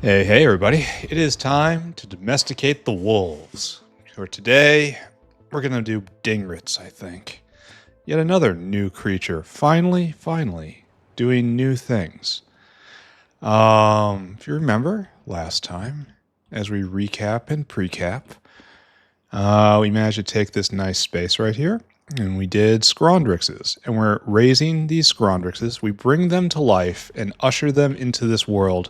Hey, everybody. It is time to domesticate the wolves. For today, we're going to do Dingrits, I think. Yet another new creature. Finally, doing new things. If you remember last time, as we recap and precap, we managed to take this nice space right here, and we did Scrondrixes. And we're raising these Scrondrixes. We bring them to life and usher them into this world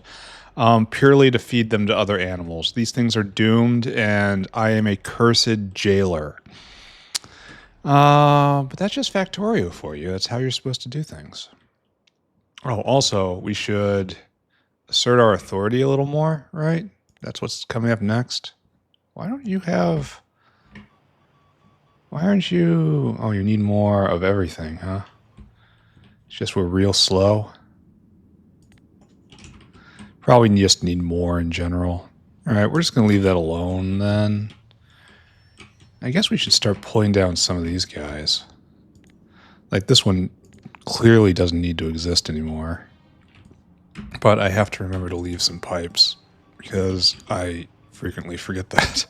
purely to feed them to other animals. These things are doomed, and I am a cursed jailer. But that's just Factorio for you. That's how you're supposed to do things. Oh, also, we should assert our authority a little more, right? That's what's coming up next. Why don't you have... Why aren't you... Oh, you need more of everything, huh? It's just we're real slow. Probably just need more in general. Alright, we're just going to leave that alone then. I guess we should start pulling down some of these guys. Like this one clearly doesn't need to exist anymore. But I have to remember to leave some pipes, because I frequently forget that.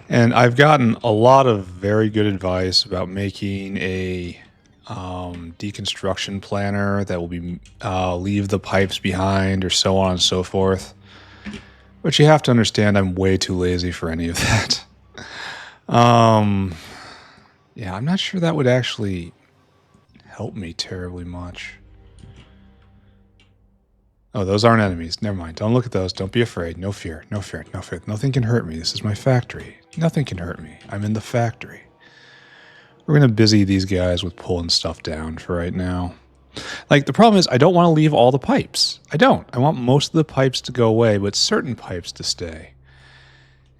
And I've gotten a lot of very good advice about making a deconstruction planner that will be leave the pipes behind, or so on and so forth. But you have to understand I'm way too lazy for any of that. Yeah, I'm not sure that would actually help me terribly much. Oh, those aren't enemies. Never mind. Don't look at those. Don't be afraid. No fear. No fear. No fear. Nothing can hurt me. This is my factory. Nothing can hurt me. I'm in the factory. We're going to busy these guys with pulling stuff down for right now. Like, the problem is I don't want to leave all the pipes. I don't. I want most of the pipes to go away, but certain pipes to stay.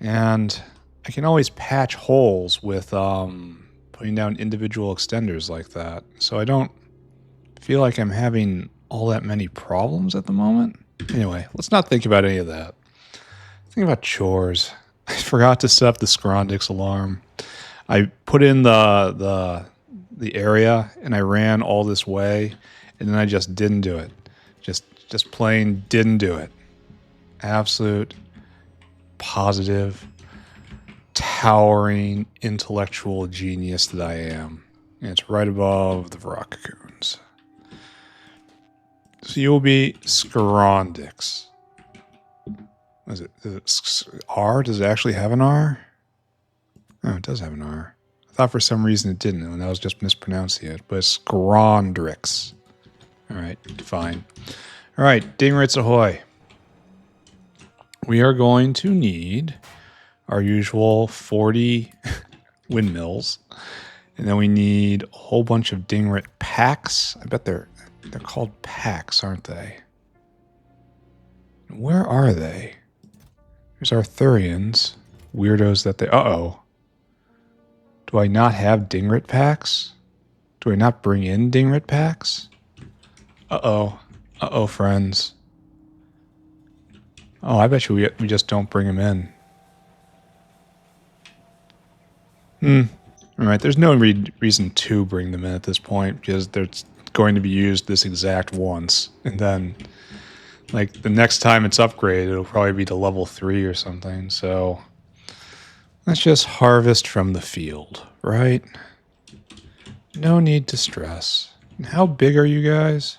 And I can always patch holes with putting down individual extenders like that. So I don't feel like I'm having all that many problems at the moment. Anyway, let's not think about any of that. Think about chores. I forgot to set up the Scrondix alarm. I put in the area and I ran all this way, and then I just didn't do it. Just plain didn't do it. Absolute, positive, towering intellectual genius that I am. And it's right above the rock cocoons. So you'll be Scrondix. Is it R? Does it actually have an R? Oh, it does have an R. I thought for some reason it didn't, and I was just mispronouncing it. But it's Scrondrix. Alright, fine. Alright, Dingrits ahoy. We are going to need our usual 40 windmills. And then we need a whole bunch of Dingrit packs. I bet they're called packs, aren't they? Where are they? There's Arthurians. Weirdos that they... Uh-oh. Do I not have Dingrit packs? Do I not bring in Dingrit packs? Uh-oh. Uh-oh, friends. Oh, I bet you we just don't bring them in. Alright, there's no reason to bring them in at this point, because they're going to be used this exact once. And then, like, the next time it's upgraded, it'll probably be to level 3 or something, so... Let's just harvest from the field, right? No need to stress. And how big are you guys?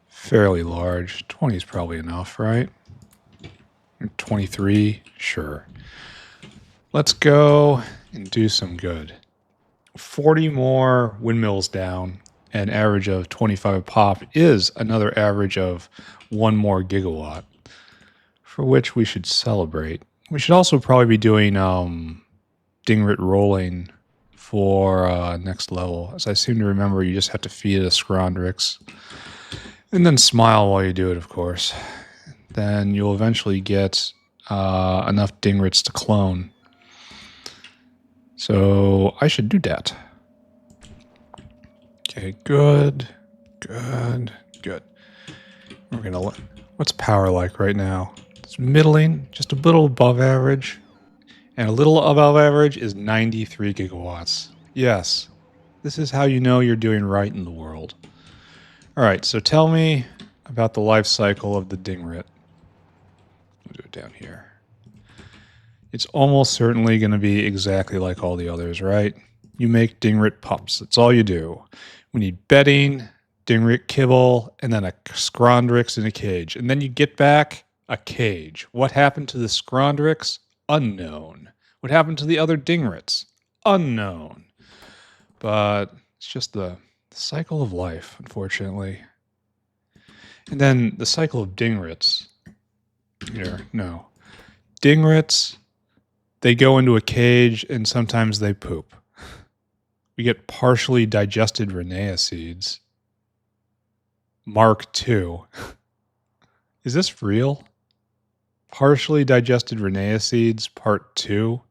Fairly large. 20 is probably enough, right? 23? Sure. Let's go and do some good. 40 more windmills down, an average of 25 a pop, is another average of 1 more gigawatt, for which we should celebrate. We should also probably be doing Dingrit rolling for next level. As I seem to remember, you just have to feed it a Scrondrix. And then smile while you do it, of course. Then you'll eventually get enough Dingrits to clone. So I should do that. Okay, good. We're gonna... What's power like right now? It's middling, just a little above average. And a little above average is 93 gigawatts. Yes, this is how you know you're doing right in the world. All right, so tell me about the life cycle of the Dingrit. We'll do it down here. It's almost certainly going to be exactly like all the others, right? You make Dingrit pups. That's all you do. We need bedding, Dingrit kibble, and then a Scrondrix in a cage. And then you get back a cage. What happened to the Scrondrix? Unknown. What happened to the other Dingrits? Unknown. But it's just the cycle of life, unfortunately. And then the cycle of Dingrits. Here, no. Dingrits, they go into a cage and sometimes they poop. We get partially digested Rhenea seeds. Mark II. Is this real? Partially digested Rhenea seeds, part 2,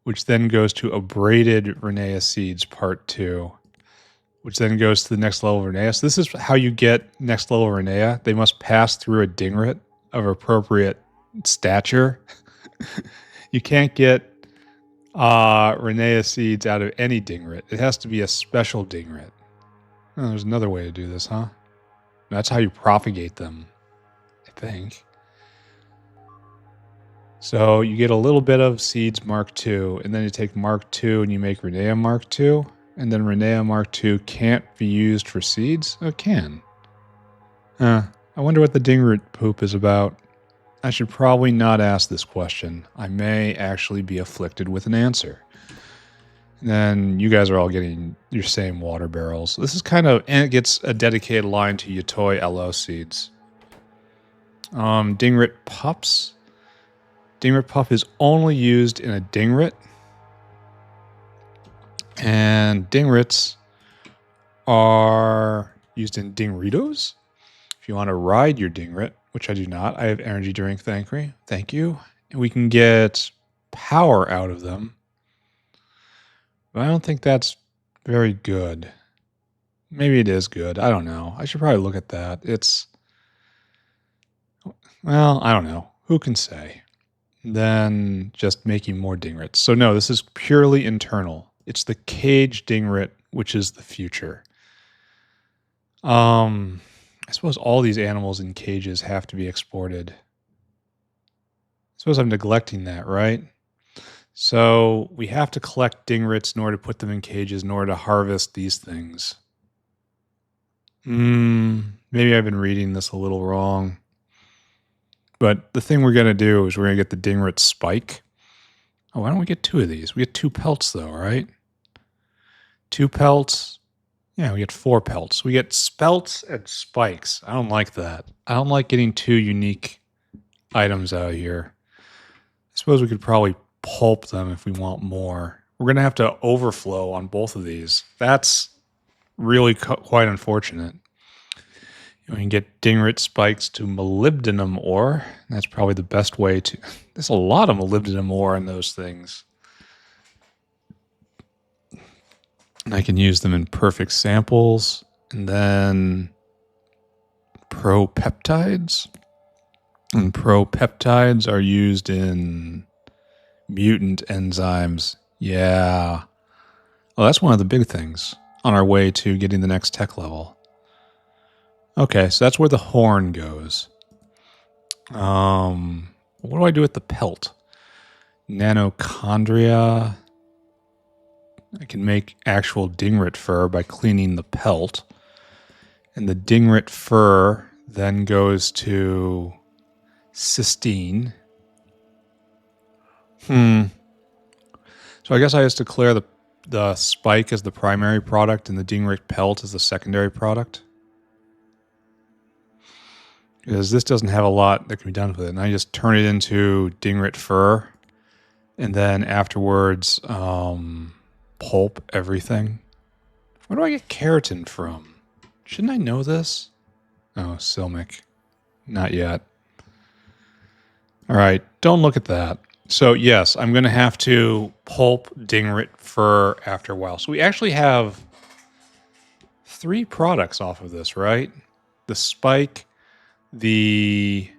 which then goes to abraded Rhenea seeds, part 2, which then goes to the next level of Rhenea. So this is how you get next level Rhenea. They must pass through a Dingrit of appropriate stature. You can't get Rhenea seeds out of any Dingrit. It has to be a special Dingrit. Oh, there's another way to do this, huh? That's how you propagate them, I think. So you get a little bit of seeds Mark II, and then you take Mark II and you make Rhenea Mark II, and then Rhenea Mark II can't be used for seeds? Oh, it can. I wonder what the Dingrit poop is about. I should probably not ask this question. I may actually be afflicted with an answer. And then you guys are all getting your same water barrels. This is kind of, and it gets a dedicated line to Yatoi LO seeds. Dingrit pups. Dingrit pup is only used in a Dingrit. And Dingrits are used in Dingritos. If you want to ride your Dingrit, which I do not. I have energy drink, thank you. And we can get power out of them. But I don't think that's very good. Maybe it is good. I don't know. I should probably look at that. Well, I don't know. Who can say? Then just making more Dingrits. So no, this is purely internal. It's the cage Dingrit, which is the future. I suppose all these animals in cages have to be exported. I suppose I'm neglecting that, right? So we have to collect Dingrits in order to put them in cages in order to harvest these things. Maybe I've been reading this a little wrong. But the thing we're going to do is we're going to get the Dingrit spike. Oh, why don't we get 2 of these? We get 2 pelts though, right? 2 pelts. Yeah, we get 4 pelts. We get spelts and spikes. I don't like that. I don't like getting 2 unique items out of here. I suppose we could probably pulp them if we want more. We're going to have to overflow on both of these. That's really quite unfortunate. We can get Dingrit spikes to molybdenum ore. That's probably the best way to... There's a lot of molybdenum ore in those things. And I can use them in perfect samples. And then propeptides. And propeptides are used in mutant enzymes. Yeah. Well, that's one of the big things on our way to getting the next tech level. Okay, so that's where the horn goes. What do I do with the pelt? Nanochondria. I can make actual Dingrit fur by cleaning the pelt. And the Dingrit fur then goes to cysteine. So I guess I have to declare the spike as the primary product and the Dingrit pelt as the secondary product. Because this doesn't have a lot that can be done with it. And I just turn it into Dingrit fur. And then afterwards, pulp everything. Where do I get keratin from? Shouldn't I know this? Oh, Silmic. Not yet. All right, don't look at that. So yes, I'm going to have to pulp Dingrit fur after a while. So we actually have 3 products off of this, right? The spike, the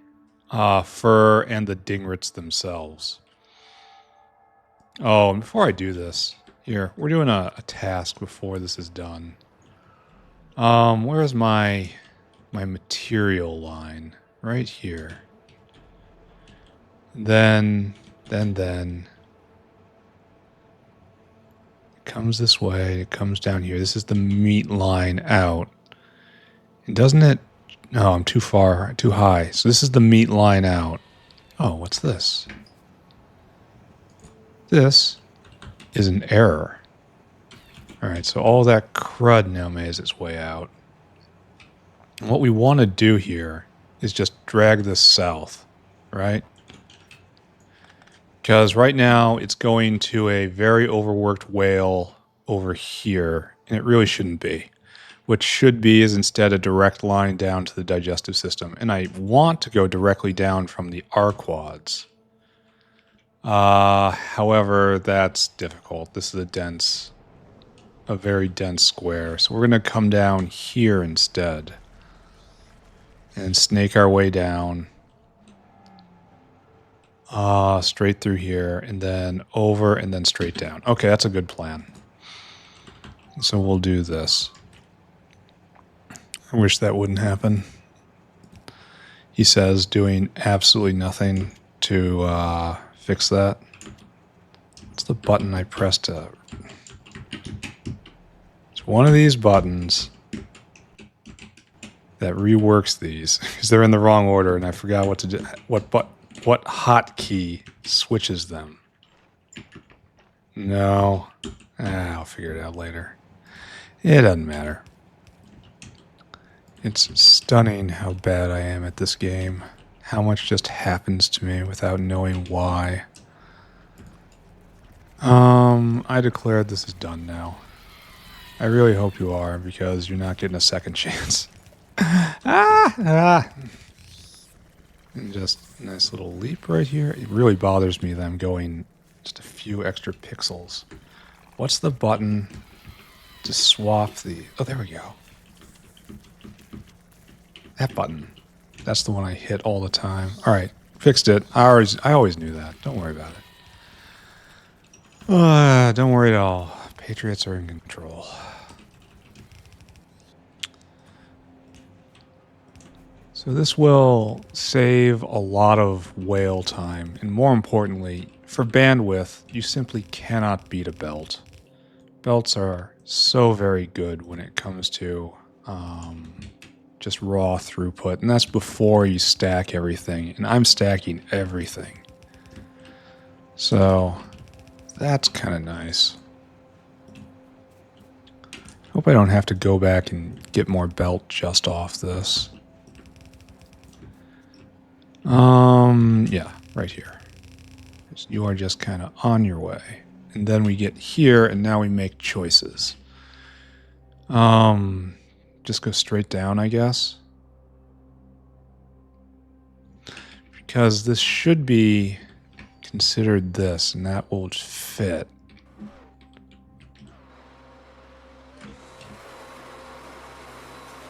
fur, and the Dingrits themselves. Oh, and before I do this, here, we're doing a task before this is done. Where is my my material line right here. Then it comes this way, it comes down here. This is the meat line out. And doesn't it? No, I'm too far, too high. So this is the meat line out. Oh, what's this? This is an error. All right, so all that crud now makes its way out. And what we want to do here is just drag this south, right? Because right now it's going to a very overworked whale over here, and it really shouldn't be. What should be is instead a direct line down to the digestive system. And I want to go directly down from the arquads. However, that's difficult. This is a very dense square. So we're going to come down here instead. And snake our way down. Straight through here, and then over, and then straight down. Okay, that's a good plan. So we'll do this. I wish that wouldn't happen. He says, doing absolutely nothing to fix that. It's the button I pressed to... It's one of these buttons that reworks these, because they're in the wrong order, and I forgot what to do. What hotkey switches them? No. I'll figure it out later. It doesn't matter. It's stunning how bad I am at this game. How much just happens to me without knowing why. I declared this is done now. I really hope you are, because you're not getting a second chance. And just a nice little leap right here. It really bothers me that I'm going just a few extra pixels. What's the button to swap the... Oh, there we go. That button. That's the one I hit all the time. All right, fixed it. I always knew that. Don't worry about it. Don't worry at all. Patriots are in control. So this will save a lot of whale time, and more importantly, for bandwidth, you simply cannot beat a belt. Belts are so very good when it comes to just raw throughput, and that's before you stack everything, and I'm stacking everything. So that's kind of nice. Hope I don't have to go back and get more belt just off this. Yeah, right here. You are just kind of on your way. And then we get here, and now we make choices. Just go straight down, I guess. Because this should be considered this, and that will fit.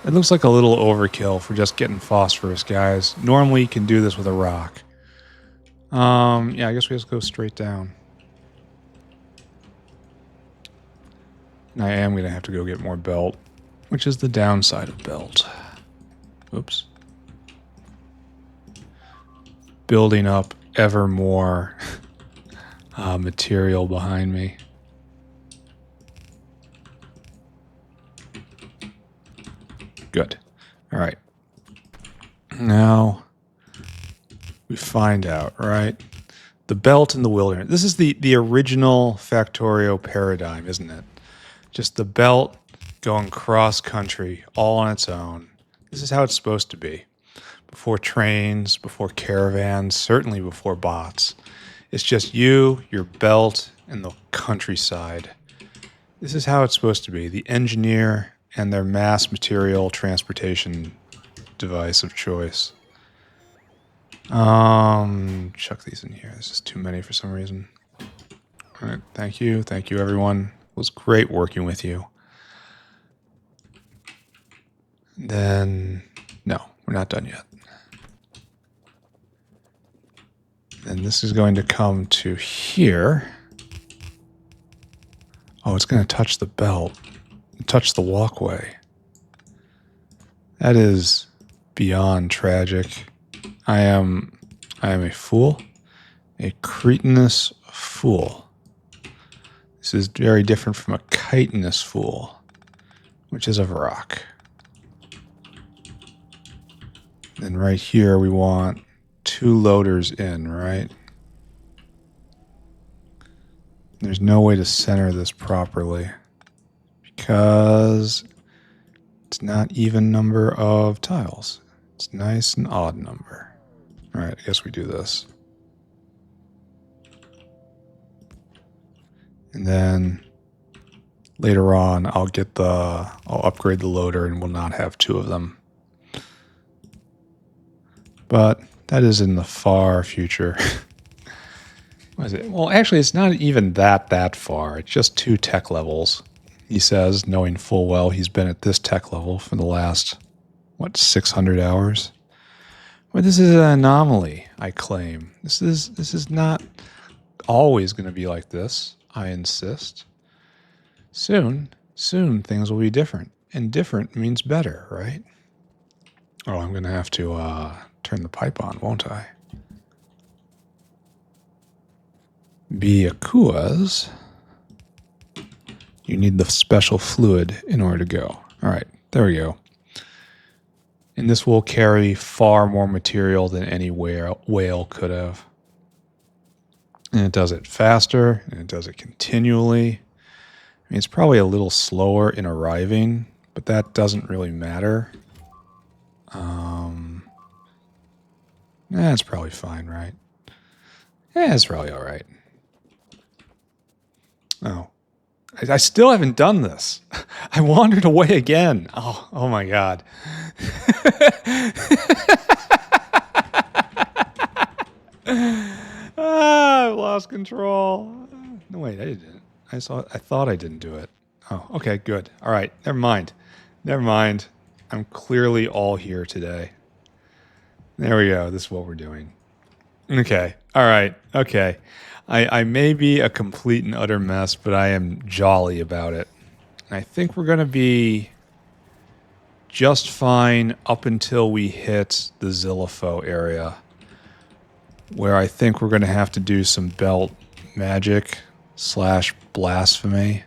It looks like a little overkill for just getting phosphorus, guys. Normally you can do this with a rock. Yeah, I guess we just go straight down. And I am going to have to go get more belt, which is the downside of belt. Oops. Building up ever more material behind me. Good. All right. Now we find out, right? The belt in the wilderness. This is the original Factorio paradigm, isn't it? Just the belt going cross country all on its own. This is how it's supposed to be. Before trains, before caravans, certainly before bots. It's just you, your belt, and the countryside. This is how it's supposed to be. The engineer and their mass material transportation device of choice. Chuck these in here. This is too many for some reason. All right, thank you. Thank you, everyone. It was great working with you. Then, no, we're not done yet. Then this is going to come to here. Oh, it's going to touch the belt. Touch the walkway. That is beyond tragic. I am a fool, a cretinous fool. This is very different from a chitinous fool, which is a rock. And right here we want 2 loaders in, right? There's no way to center this properly because it's not even number of tiles. It's nice and odd number. All right, I guess we do this. And then later on, I'll upgrade the loader and we'll not have 2 of them. But that is in the far future. What is it? Well, actually, it's not even that far. It's just 2 tech levels, he says, knowing full well he's been at this tech level for the last, 600 hours? Well, this is an anomaly, I claim. This is not always going to be like this, I insist. Soon things will be different. And different means better, right? Oh, I'm going to have to turn the pipe on, won't I? Because you need the special fluid in order to go. All right, there we go. And this will carry far more material than any whale could have. And it does it faster, and it does it continually. I mean, it's probably a little slower in arriving, but that doesn't really matter. It's probably fine, right? Yeah, it's probably all right. Oh, I still haven't done this. I wandered away again. Oh my God. I've lost control. No, wait, I didn't. I thought I didn't do it. Oh, okay, good. All right, never mind. I'm clearly all here today. There we go. This is what we're doing. Okay. All right. Okay. I may be a complete and utter mess, but I am jolly about it. And I think we're going to be just fine up until we hit the Xylopho area, where I think we're going to have to do some belt magic / blasphemy.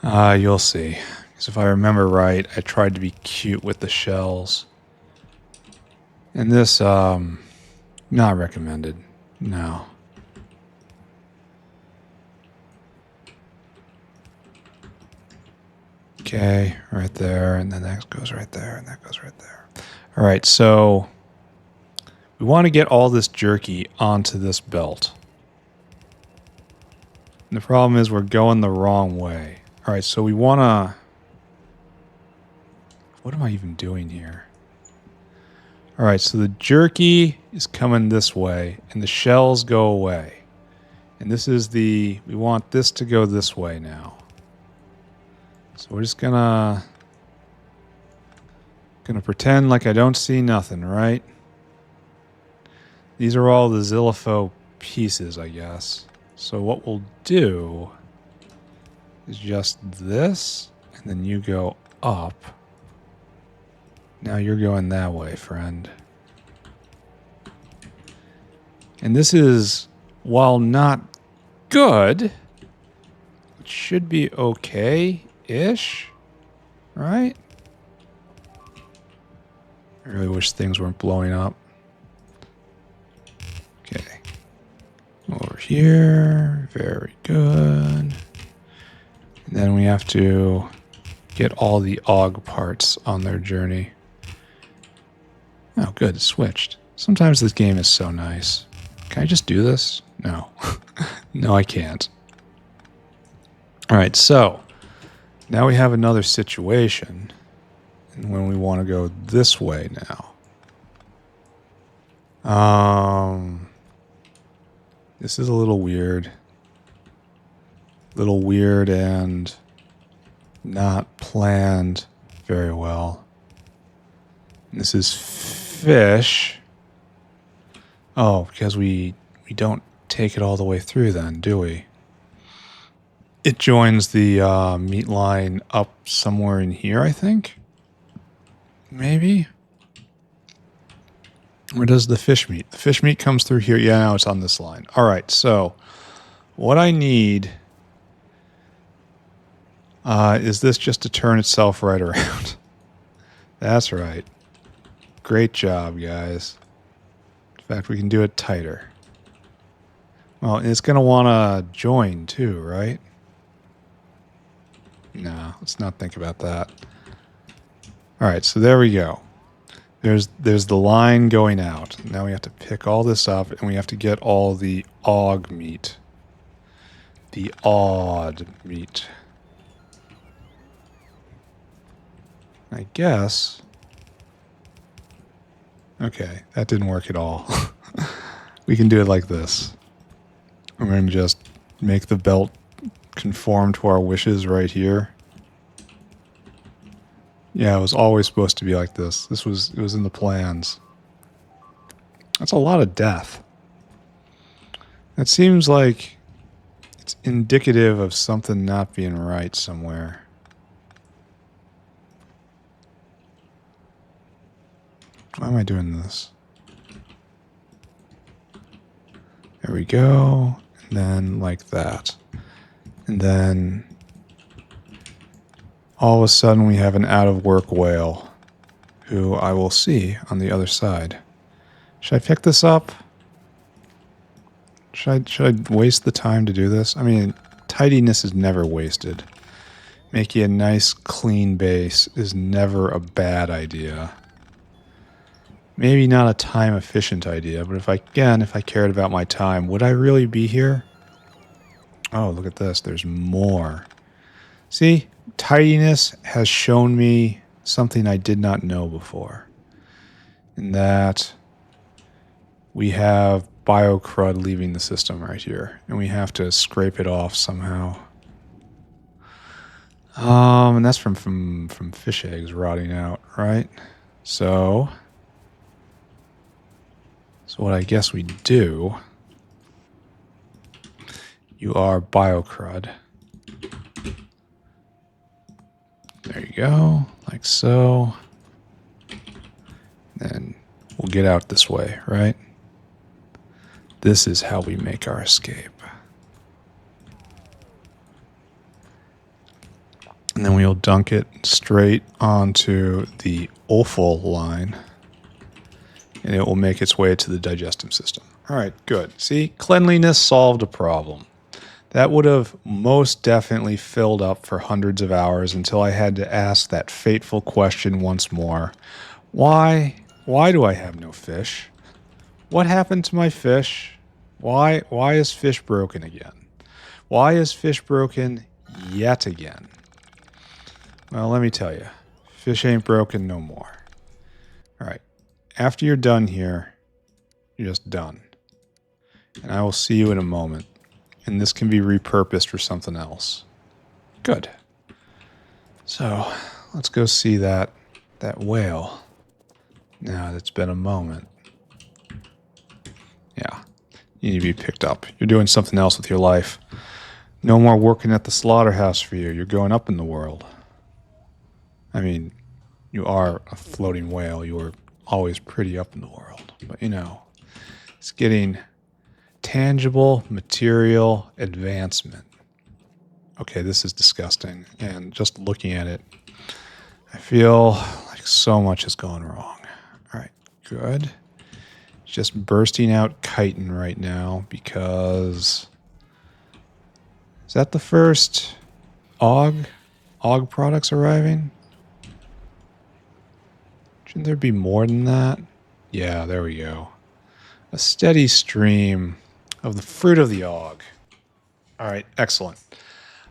You'll see. Because if I remember right, I tried to be cute with the shells. And this, not recommended. No. Okay, right there, and then that goes right there, and that goes right there. All right, so we want to get all this jerky onto this belt. And the problem is we're going the wrong way. All right, so we want to... What am I even doing here? All right, so the jerky is coming this way, and the shells go away. And this is we want this to go this way now. So we're just gonna pretend like I don't see nothing, right? These are all the Xylopho pieces, I guess. So what we'll do is just this, and then you go up. Now you're going that way, friend. And this is, while not good, it should be okay-ish, right? I really wish things weren't blowing up. Okay. Over here. Very good. And then we have to get all the AUG parts on their journey. Oh, good. It switched. Sometimes this game is so nice. Can I just do this? No. No, I can't. All right, so now we have another situation. And when we want to go this way now. This is a little weird. Little weird and not planned very well. This is fish. Oh, because we don't take it all the way through then, do we? It joins the meat line up somewhere in here, I think. Maybe? Where does the fish meat? The fish meat comes through here. Yeah, now it's on this line. All right, so what I need is this just to turn itself right around. That's right. Great job, guys. In fact, we can do it tighter. Well, it's going to want to join too, right? No, let's not think about that. All right, so there we go. There's the line going out. Now we have to pick all this up, and we have to get all the og meat. The odd meat. I guess. Okay, that didn't work at all. We can do it like this. I'm going to just make the belt conform to our wishes right here. Yeah, it was always supposed to be like this. It was in the plans. That's a lot of death. That seems like it's indicative of something not being right somewhere. Why am I doing this? There we go. And then like that. And then all of a sudden we have an out-of-work whale who I will see on the other side. Should I pick this up? Should I waste the time to do this? I mean, tidiness is never wasted. Making a nice clean base is never a bad idea. Maybe not a time-efficient idea, but if I cared about my time, would I really be here? Oh, look at this. There's more. See? Tidiness has shown me something I did not know before. In that we have bio-crud leaving the system right here, and we have to scrape it off somehow. And that's from fish eggs rotting out, right? So what I guess we do, you are bio-crud. There you go, like so. Then we'll get out this way, right? This is how we make our escape. And then we'll dunk it straight onto the offal line. And it will make its way to the digestive system. All right, good. See, cleanliness solved a problem. That would have most definitely filled up for hundreds of hours until I had to ask that fateful question once more. Why do I have no fish? What happened to my fish? Why is fish broken again? Why is fish broken yet again? Well, let me tell you. Fish ain't broken no more. All right. After you're done here, you're just done. And I will see you in a moment. And this can be repurposed for something else. Good. So, let's go see that whale. Now that it's been a moment. Yeah. You need to be picked up. You're doing something else with your life. No more working at the slaughterhouse for you. You're going up in the world. I mean, you are a floating whale. You were always pretty up in the world. But, you know, it's getting tangible material advancement. Okay, this is disgusting. And just looking at it, I feel like so much has gone wrong. All right, good. Just bursting out chitin right now because... Is that the first og products arriving? Shouldn't there be more than that? Yeah, there we go. A steady stream of the fruit of the og. All right, excellent.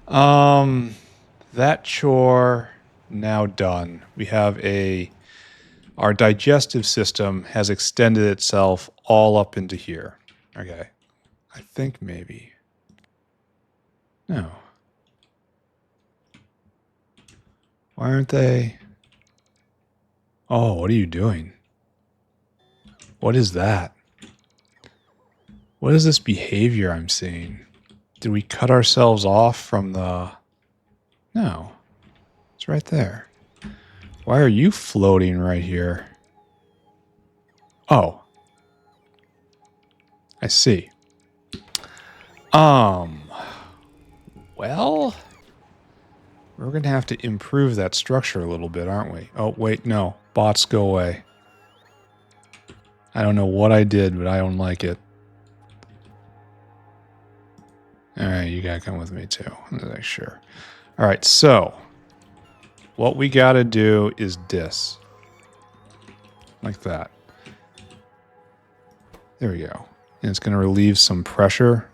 That chore now done. We have our digestive system has extended itself all up into here. Okay, I think maybe. No. Why aren't they? Oh, what are you doing? What is that? What is this behavior I'm seeing? Did we cut ourselves off from the... No. It's right there. Why are you floating right here? Oh. I see. Well, we're going to have to improve that structure a little bit, aren't we? Oh, wait, no. Bots, go away. I don't know what I did, but I don't like it. Alright, you gotta come with me too. Like, sure. Alright, so what we gotta do is this. Like that. There we go. And it's gonna relieve some pressure.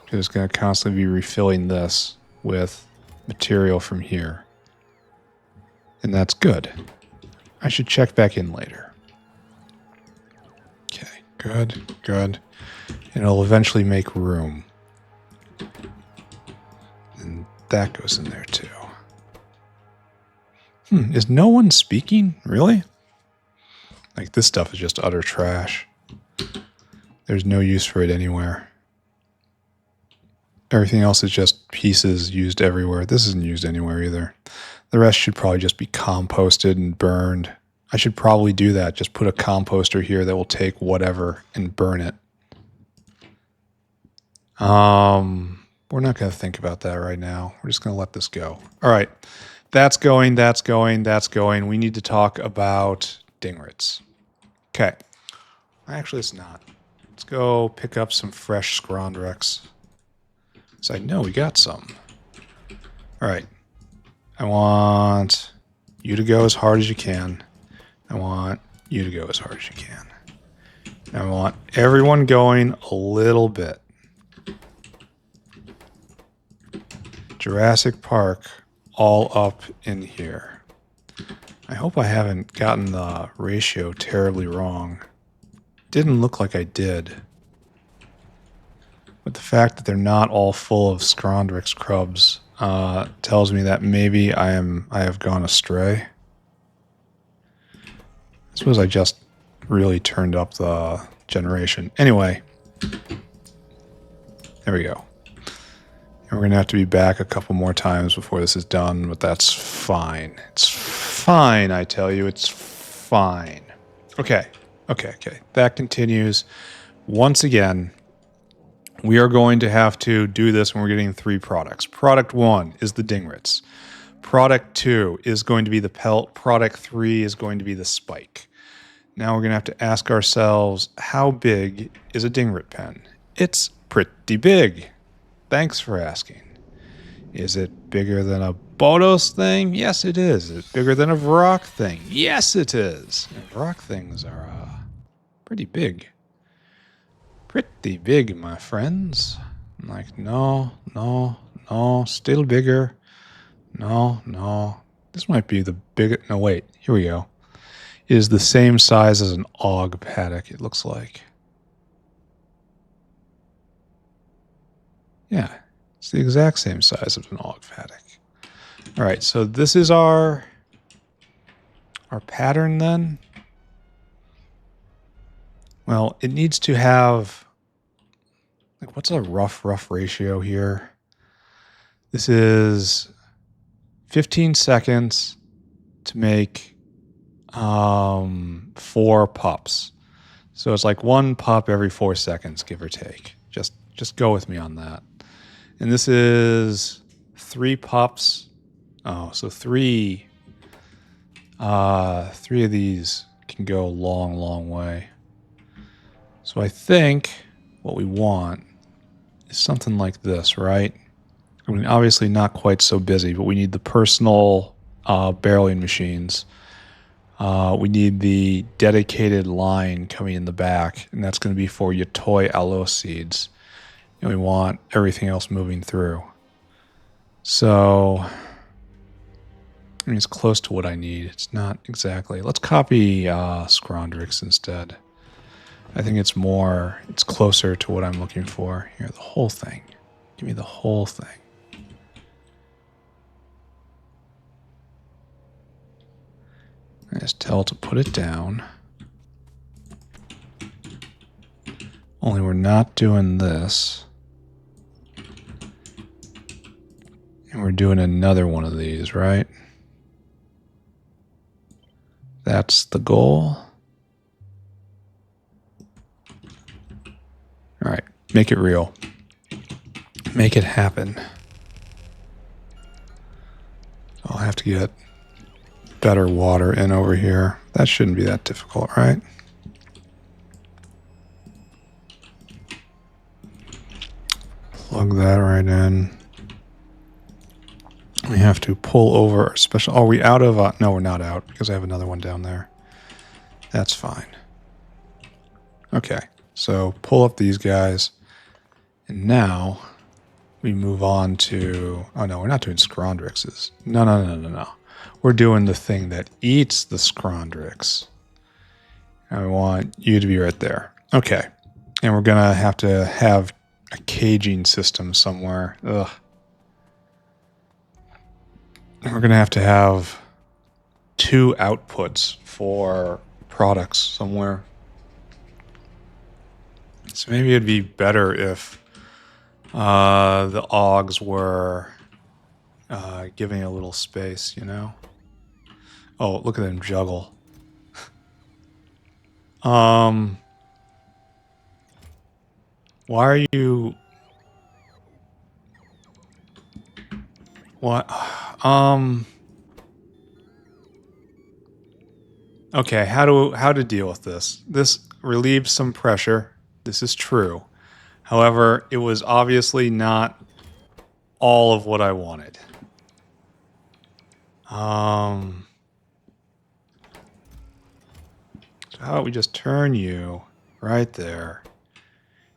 Because it's gonna constantly be refilling this with material from here. And that's good. I should check back in later. Okay, good, good. And it'll eventually make room. And that goes in there too. Is no one speaking? Really? Like, this stuff is just utter trash. There's no use for it anywhere. Everything else is just pieces used everywhere. This isn't used anywhere either. The rest should probably just be composted and burned. I should probably do that. Just put a composter here that will take whatever and burn it. We're not going to think about that right now. We're just going to let this go. All right. That's going, that's going, that's going. We need to talk about Dingrits. Okay. Actually, it's not. Let's go pick up some fresh Scrondrex. So I know we got some. All right. I want you to go as hard as you can. I want you to go as hard as you can. And I want everyone going a little bit. Jurassic Park all up in here. I hope I haven't gotten the ratio terribly wrong. Didn't look like I did. But the fact that they're not all full of Scrondrex crubs tells me that maybe I have gone astray. I suppose I just really turned up the generation. Anyway. There we go. And we're going to have to be back a couple more times before this is done, but that's fine. It's fine, I tell you. It's fine. Okay. Okay. That continues. Once again, we are going to have to do this when we're getting 3 products. Product 1 is the Dingrits. Product 2 is going to be the pelt. Product 3 is going to be the spike. Now we're going to have to ask ourselves, how big is a Dingrit pen? It's pretty big. Thanks for asking. Is it bigger than a Bodos thing? Yes, it is. Is it bigger than a Vrock thing? Yes, it is. And Vrock things are pretty big. Pretty big, my friends. I'm like, no, still bigger. No. This might be the bigger. No, wait. Here we go. It is the same size as an Og paddock, it looks like. Yeah, it's the exact same size of an Og paddock. All right, so this is our pattern then. Well, it needs to have, like, what's a rough ratio here? This is 15 seconds to make 4 pups. So it's like 1 pup every 4 seconds, give or take. Just go with me on that. And this is 3 pups. Oh, so 3 of these can go a long way. So I think what we want is something like this, right? I mean, obviously not quite so busy, but we need the personal barreling machines. We need the dedicated line coming in the back, and that's going to be for your toy aloe seeds. And we want everything else moving through. So, I mean, it's close to what I need. It's not exactly. Let's copy Scrondrex instead. I think it's closer to what I'm looking for. Here, the whole thing. Give me the whole thing. I just tell it to put it down. Only we're not doing this. And we're doing another one of these, right? That's the goal. All right, make it real. Make it happen. I'll have to get better water in over here. That shouldn't be that difficult, right? Plug that right in. We have to pull over a special... Are we out of... no, we're not out because I have another one down there. That's fine. Okay, so pull up these guys. And now we move on to... Oh, no, we're not doing Scrondrixes. No. We're doing the thing that eats the Scrondrix. I want you to be right there. Okay. And we're going to have a caging system somewhere. Ugh. We're going to have 2 outputs for products somewhere. So maybe it'd be better if the augs were giving a little space, you know? Oh, look at them juggle. Why are you... What? Okay, how to deal with this? This relieves some pressure. This is true. However, it was obviously not all of what I wanted. So how about we just turn you right there,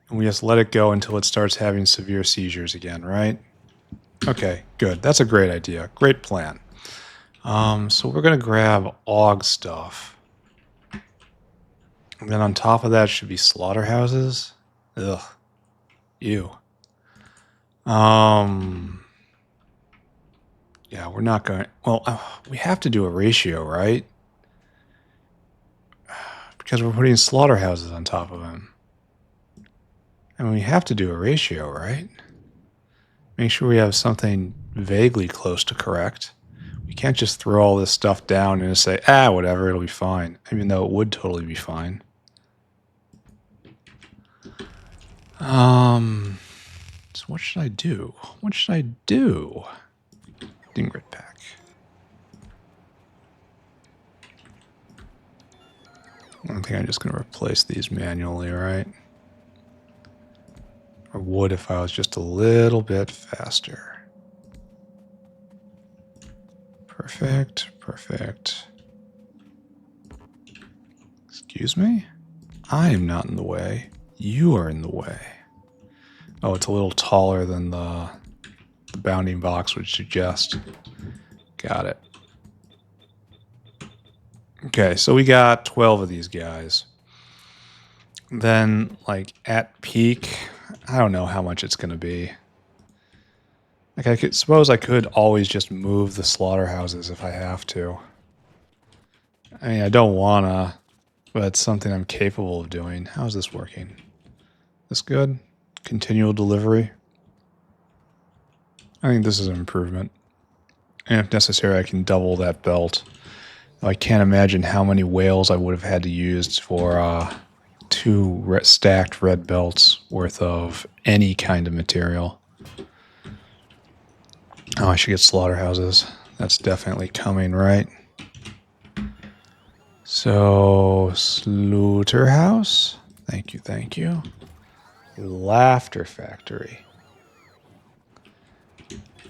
and we just let it go until it starts having severe seizures again, right? Okay, good. That's a great idea. Great plan. So we're going to grab AUG stuff. And then on top of that should be slaughterhouses. Ugh. Ew. Yeah, we're not going... Well, we have to do a ratio, right? Because we're putting slaughterhouses on top of them. And we have to do a ratio, right? Make sure we have something vaguely close to correct. We can't just throw all this stuff down and just say, whatever, it'll be fine. Even though it would totally be fine. So what should I do? What should I do? Dingrit pack. I think I'm just going to replace these manually, right? Or would if I was just a little bit faster. Perfect, perfect. Excuse me? I am not in the way. You are in the way. Oh, it's a little taller than the bounding box would suggest. Got it. Okay, so we got 12 of these guys. Then, like, at peak, I don't know how much it's going to be. Like, I suppose I could always just move the slaughterhouses if I have to. I mean, I don't want to, but it's something I'm capable of doing. How's this working? This good? Continual delivery? I think this is an improvement. And if necessary, I can double that belt. I can't imagine how many whales I would have had to use for 2 stacked red belts worth of any kind of material. Oh, I should get slaughterhouses. That's definitely coming, right? So, slaughterhouse. Thank you, thank you. Laughter factory.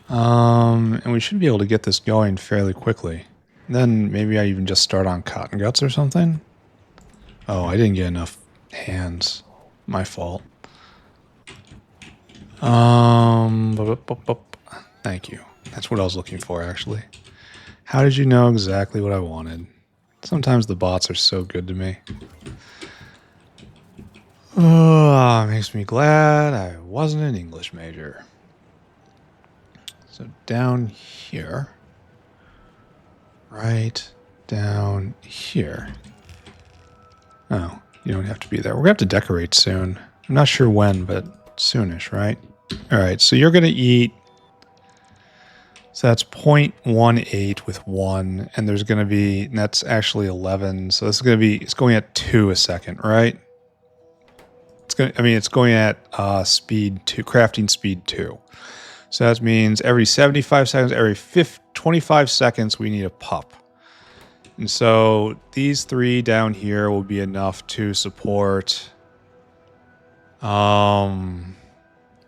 And we should be able to get this going fairly quickly. Then maybe I even just start on cotton guts or something. Oh, I didn't get enough hands. My fault. Thank you. That's what I was looking for, actually. How did you know exactly what I wanted? Sometimes the bots are so good to me. Oh, makes me glad I wasn't an English major. So down here. Right down here. Oh, you don't have to be there. We're going to have to decorate soon. I'm not sure when, but soonish, right? All right, so you're going to eat So that's 0.18 with 1, and there's going to be, and that's actually 11. So this is going to be, it's going at 2 a second, right? It's going, I mean, it's going at speed 2, crafting speed 2. So that means every 75 seconds, every 25 seconds, we need a pup. And so these 3 down here will be enough to support. So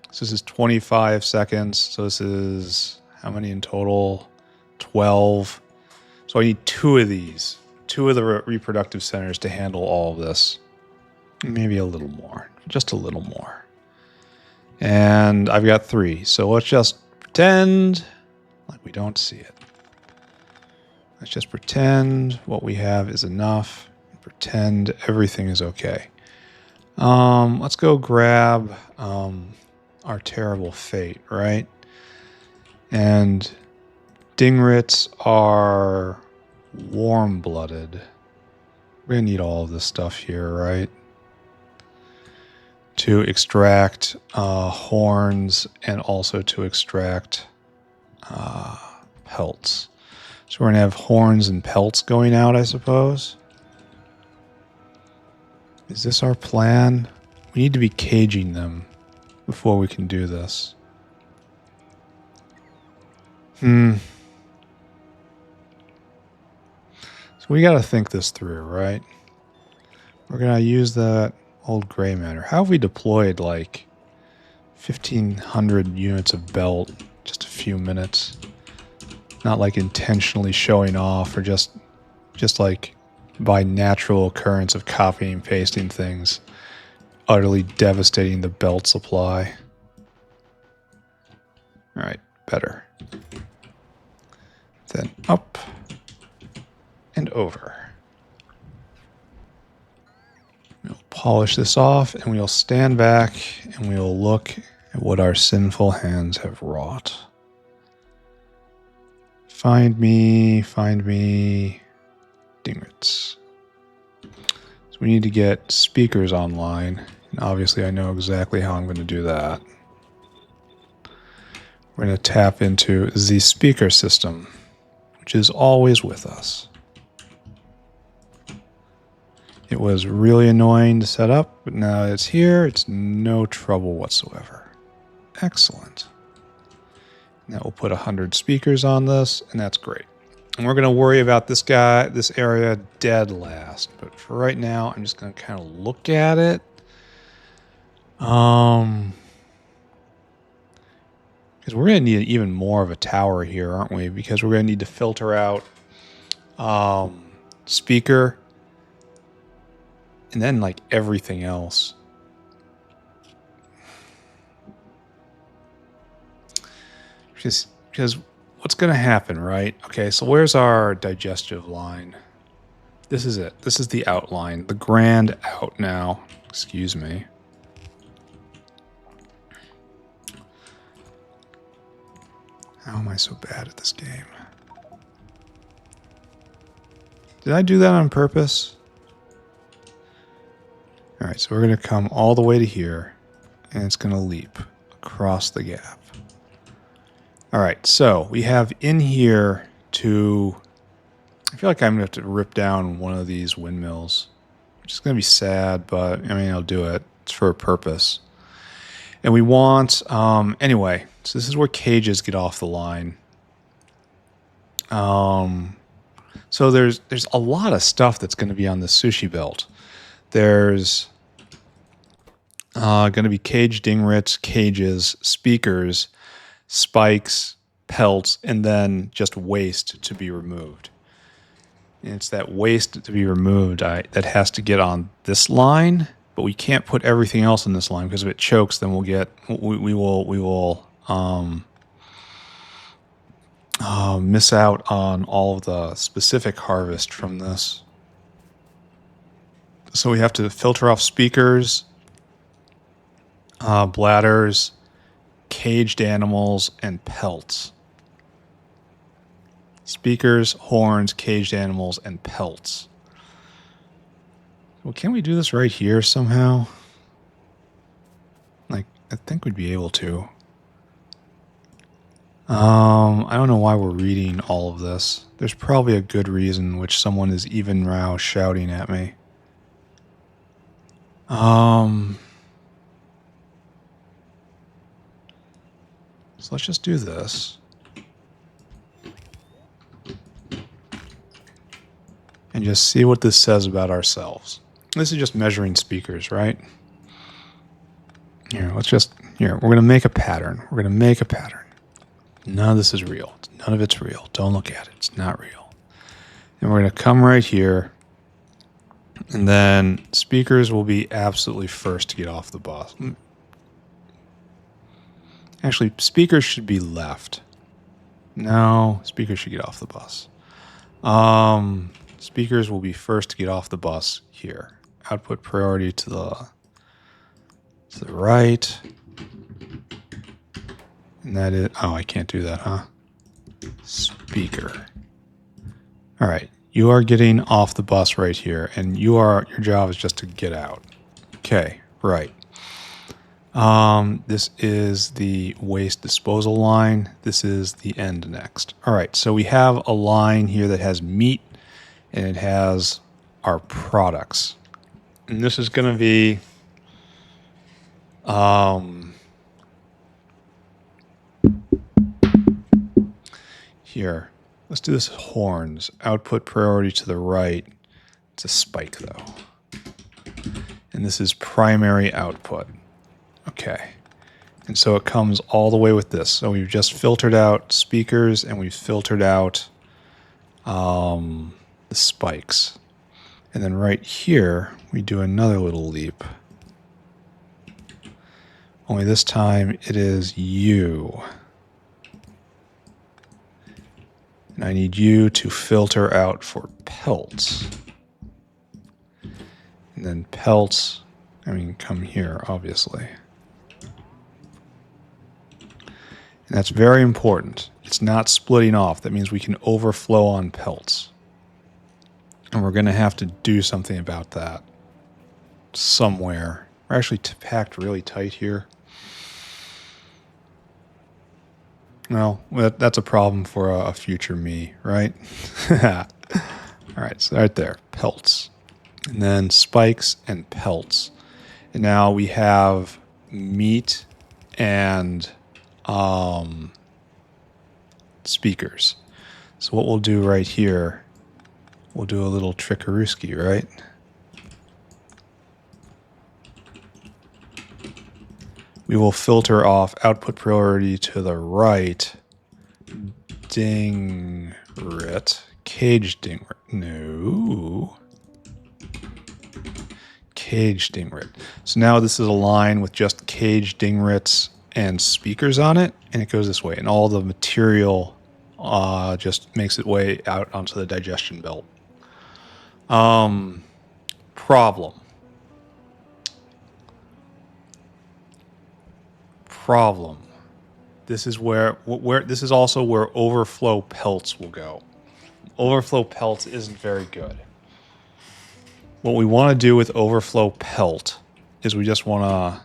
this is 25 seconds. So this is how many in total? 12. So I need 2 of these, 2 of the reproductive centers to handle all of this. Maybe a little more, just a little more. And I've got 3. So let's just pretend like we don't see it. Let's just pretend what we have is enough. Pretend everything is okay. Let's go grab our terrible fate, right? And Dingrits are warm-blooded. We're going to need all of this stuff here, right? To extract horns and also to extract pelts. So we're going to have horns and pelts going out, I suppose. Is this our plan? We need to be caging them before we can do this. So we got to think this through, right? We're going to use that old gray matter. How have we deployed like 1,500 units of belt in just a few minutes? Not like intentionally showing off or just like by natural occurrence of copying and pasting things, utterly devastating the belt supply. All right, better. Then up and over. We'll polish this off and we'll stand back and we'll look at what our sinful hands have wrought. Find me, Dingrits. So we need to get speakers online. And obviously I know exactly how I'm going to do that. We're going to tap into the speaker system, which is always with us. It was really annoying to set up, but now it's here. It's no trouble whatsoever. Excellent. Now we'll put 100 speakers on this, and that's great. And we're going to worry about this area dead last. But for right now, I'm just going to kind of look at it. Because we're going to need even more of a tower here, aren't we? Because we're going to need to filter out speaker and then like everything else. Just because what's going to happen, right? Okay, so where's our digestive line? This is it. This is the outline, the grand out now. Excuse me. How am I so bad at this game? Did I do that on purpose? All right, so we're going to come all the way to here, and it's going to leap across the gap. All right, so we have in here to... I feel like I'm going to have to rip down one of these windmills, which is going to be sad, but I mean, I'll do it. It's for a purpose. And we want... anyway, so this is where cages get off the line. So there's a lot of stuff that's going to be on the sushi belt. There's going to be cage dingrits, cages, speakers, spikes, pelts, and then just waste to be removed. And it's that waste to be removed that has to get on this line, but we can't put everything else on this line because if it chokes, then we will miss out on all of the specific harvest from this. So we have to filter off speakers, bladders, caged animals, and pelts. Speakers, horns, caged animals, and pelts. Well, can we do this right here somehow? Like, I think we'd be able to. I don't know why we're reading all of this. There's probably a good reason which someone is even now shouting at me. So let's just do this. And just see what this says about ourselves. This is just measuring speakers, right? Here, we're going to make a pattern. We're going to make a pattern. None of this is real. None of it's real. Don't look at it. It's not real. And we're going to come right here. And then speakers will be absolutely first to get off the bus. Actually, speakers should be left. No, speakers should get off the bus. Speakers will be first to get off the bus here. Output priority to the right. And that is, oh, I can't do that, huh? Speaker. All right, you are getting off the bus right here, and your job is just to get out. Okay, right. This is the waste disposal line. This is the end next. All right, so we have a line here that has meat, and it has our products. And this is going to be here. Let's do this horns. Output priority to the right. It's a spike though. And this is primary output. Okay. And so it comes all the way with this. So we've just filtered out speakers and we've filtered out the spikes. And then right here, we do another little leap. Only this time it is you. And I need you to filter out for pelts. And then pelts, come here, obviously. And that's very important. It's not splitting off. That means we can overflow on pelts. And we're going to have to do something about that somewhere. We're actually packed really tight here. Well, that's a problem for a future me, right? All right, so right there, pelts. And then spikes and pelts. And now we have meat and speakers. So what we'll do right here, we'll do a little trickarooski, right? We will filter off output priority to the right. Dingrit. Cage Dingrit. No. Cage Dingrit. So now this is a line with just cage Dingrits and speakers on it, and it goes this way. And all the material just makes its way out onto the digestion belt. Problem. This is where this is also where overflow pelts will go. Overflow pelts isn't very good. What we want to do with overflow pelt is we just want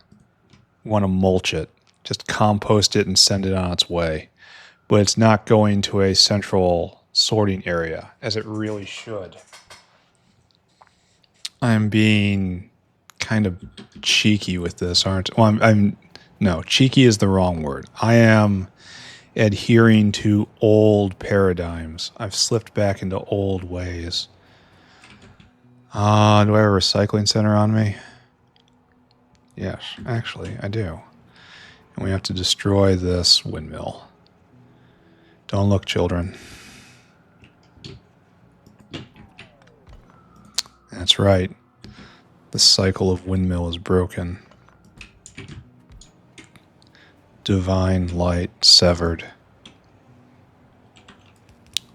to mulch it, just compost it and send it on its way. But it's not going to a central sorting area as it really should. I'm being kind of cheeky with this, aren't I? Well, no, cheeky is the wrong word. I am adhering to old paradigms. I've slipped back into old ways. Do I have a recycling center on me? Yes, actually, I do. And we have to destroy this windmill. Don't look, children. That's right. The cycle of windmill is broken. Divine light severed.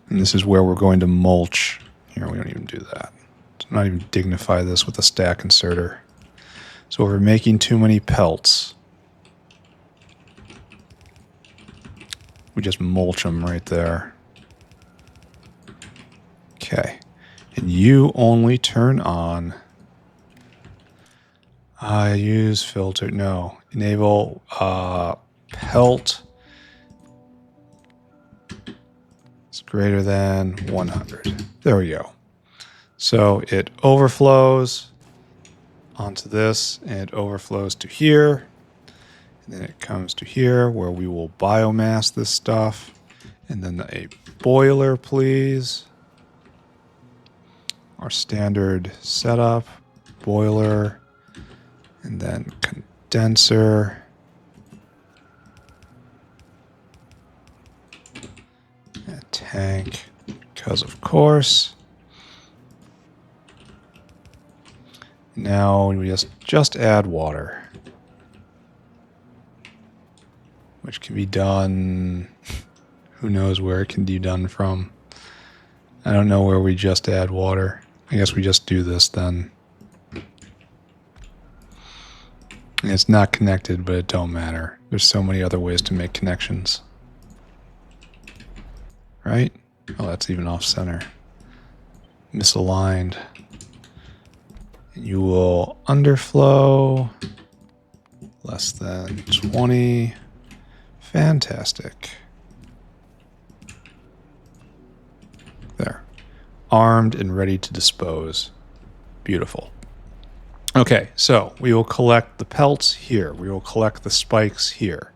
And this is where we're going to mulch. Here, we don't even do that. Let's not even dignify this with a stack inserter. So if we're making too many pelts, we just mulch them right there. Okay. And you only turn on. I use filter. No. Enable pelt is greater than 100. There we go. So it overflows onto this, and it overflows to here. And then it comes to here where we will biomass this stuff. And then a boiler, please. Our standard setup, boiler, and then condenser. A tank, because of course. Now we just add water, which can be done, who knows where it can be done from. I don't know where we just add water. I guess we just do this then. And it's not connected, but it don't matter. There's so many other ways to make connections. Right? Oh, that's even off center. Misaligned. And you will underflow less than 20. Fantastic. There. Armed and ready to dispose. Beautiful. Okay, so we will collect the pelts here. We will collect the spikes here.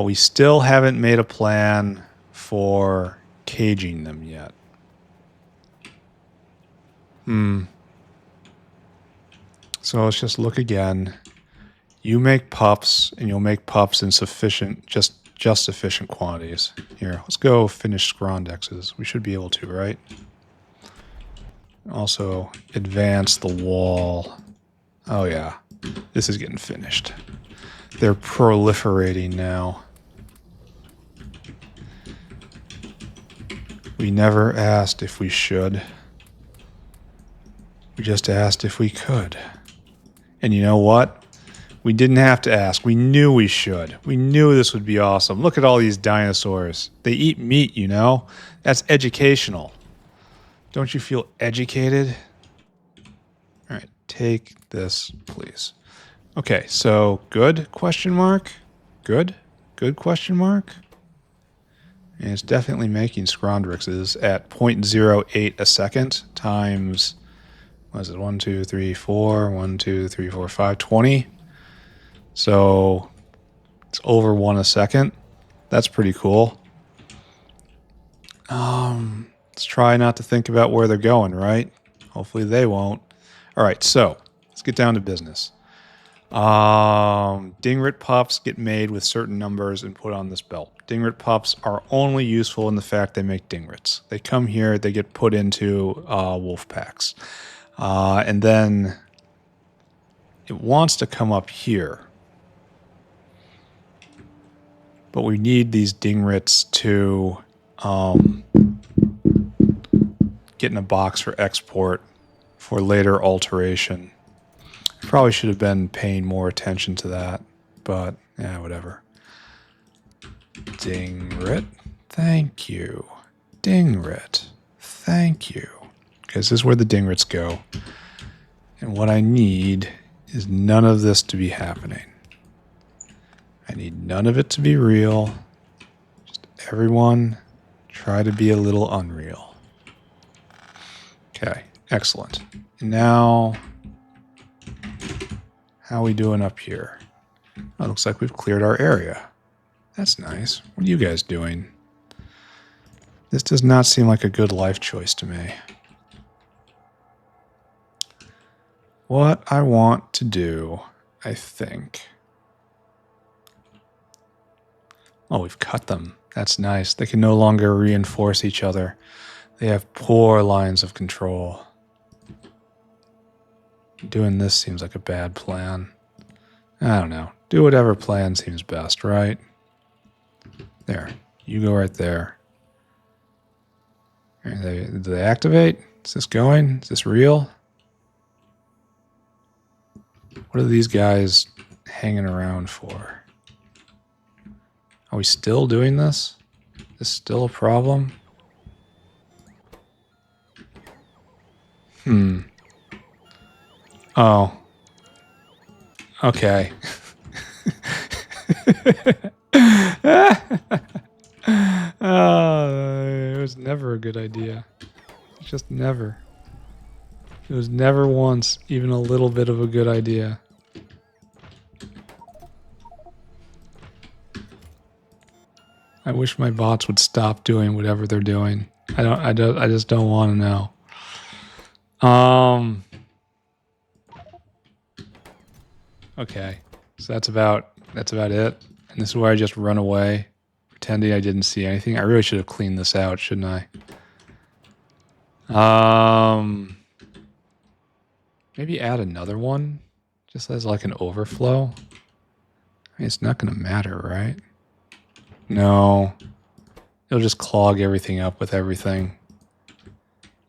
We still haven't made a plan for caging them yet. So let's just look again. You make pups, and you'll make pups in sufficient, just sufficient quantities. Here, let's go finish scrondexes. We should be able to, right? Also, advance the wall. Oh yeah, this is getting finished. They're proliferating now. We never asked if we should. We just asked if we could. And you know what? We didn't have to ask. We knew we should. We knew this would be awesome. Look at all these dinosaurs. They eat meat, you know? That's educational. Don't you feel educated? All right, take this, please. Okay, so good, question mark? Good? Good, question mark? And it's definitely making scrondrixes at 0.08 a second times, what is it, 1, 2, 3, 4, 1, 2, 3, 4, 5, 20. So it's over 1 a second. That's pretty cool. Let's try not to think about where they're going, right? Hopefully they won't. All right, so let's get down to business. Dingrit pups get made with certain numbers and put on this belt. Dingrit pups are only useful in the fact they make dingrits. They come here, they get put into wolf packs. And then it wants to come up here. But we need these dingrits to get in a box for export for later alteration. I probably should have been paying more attention to that, but yeah, whatever. Dingrit, thank you. Dingrit, thank you. Because this is where the dingrits go. And what I need is none of this to be happening. I need none of it to be real. Just everyone try to be a little unreal. Okay, excellent. And now, how are we doing up here? Oh, it looks like we've cleared our area. That's nice. What are you guys doing? This does not seem like a good life choice to me. What I want to do, I think... Oh, we've cut them. That's nice. They can no longer reinforce each other. They have poor lines of control. Doing this seems like a bad plan. I don't know. Do whatever plan seems best, right? There. You go right there. Do they activate? Is this going? Is this real? What are these guys hanging around for? Are we still doing this? Is this still a problem? Oh. Okay. Oh, never a good idea. It's just never. It was never once even a little bit of a good idea. I wish my bots would stop doing whatever they're doing. I just don't want to know. Okay. So that's about it. And this is where I just run away, pretending I didn't see anything. I really should have cleaned this out, shouldn't I? Maybe add another one, just as like an overflow. I mean, it's not going to matter, right? No. It'll just clog everything up with everything.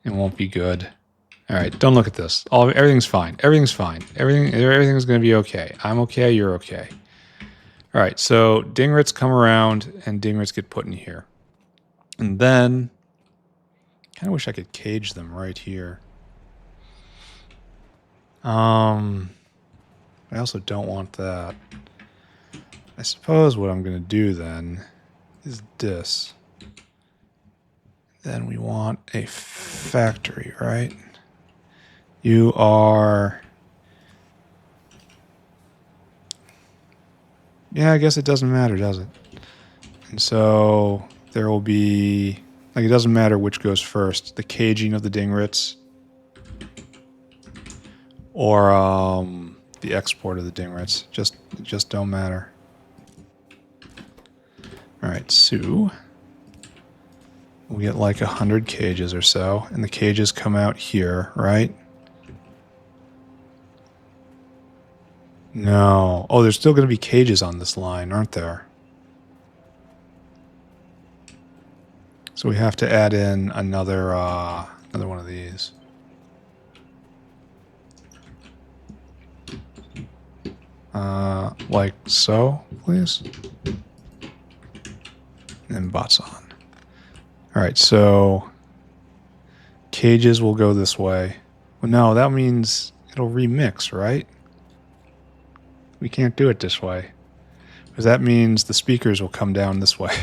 It won't be good. All right, don't look at this. Everything's fine. Everything's fine. Everything's going to be okay. I'm okay. You're okay. All right, so Dingrits come around and Dingrits get put in here. And then, kind of wish I could cage them right here. I also don't want that. I suppose what I'm going to do then is this. Then we want a factory, right? You are... Yeah, I guess it doesn't matter, does it? And so there will be... Like, it doesn't matter which goes first. The caging of the Dingrits or the export of the Dingrits. Just don't matter. Alright, so... We'll get like 100 cages or so. And the cages come out here, right? No. Oh, there's still going to be cages on this line, aren't there? So we have to add in another one of these. Like so, please. And bots on. All right, so cages will go this way. Well, no, that means it'll remix, right? We can't do it this way. Because that means the speakers will come down this way.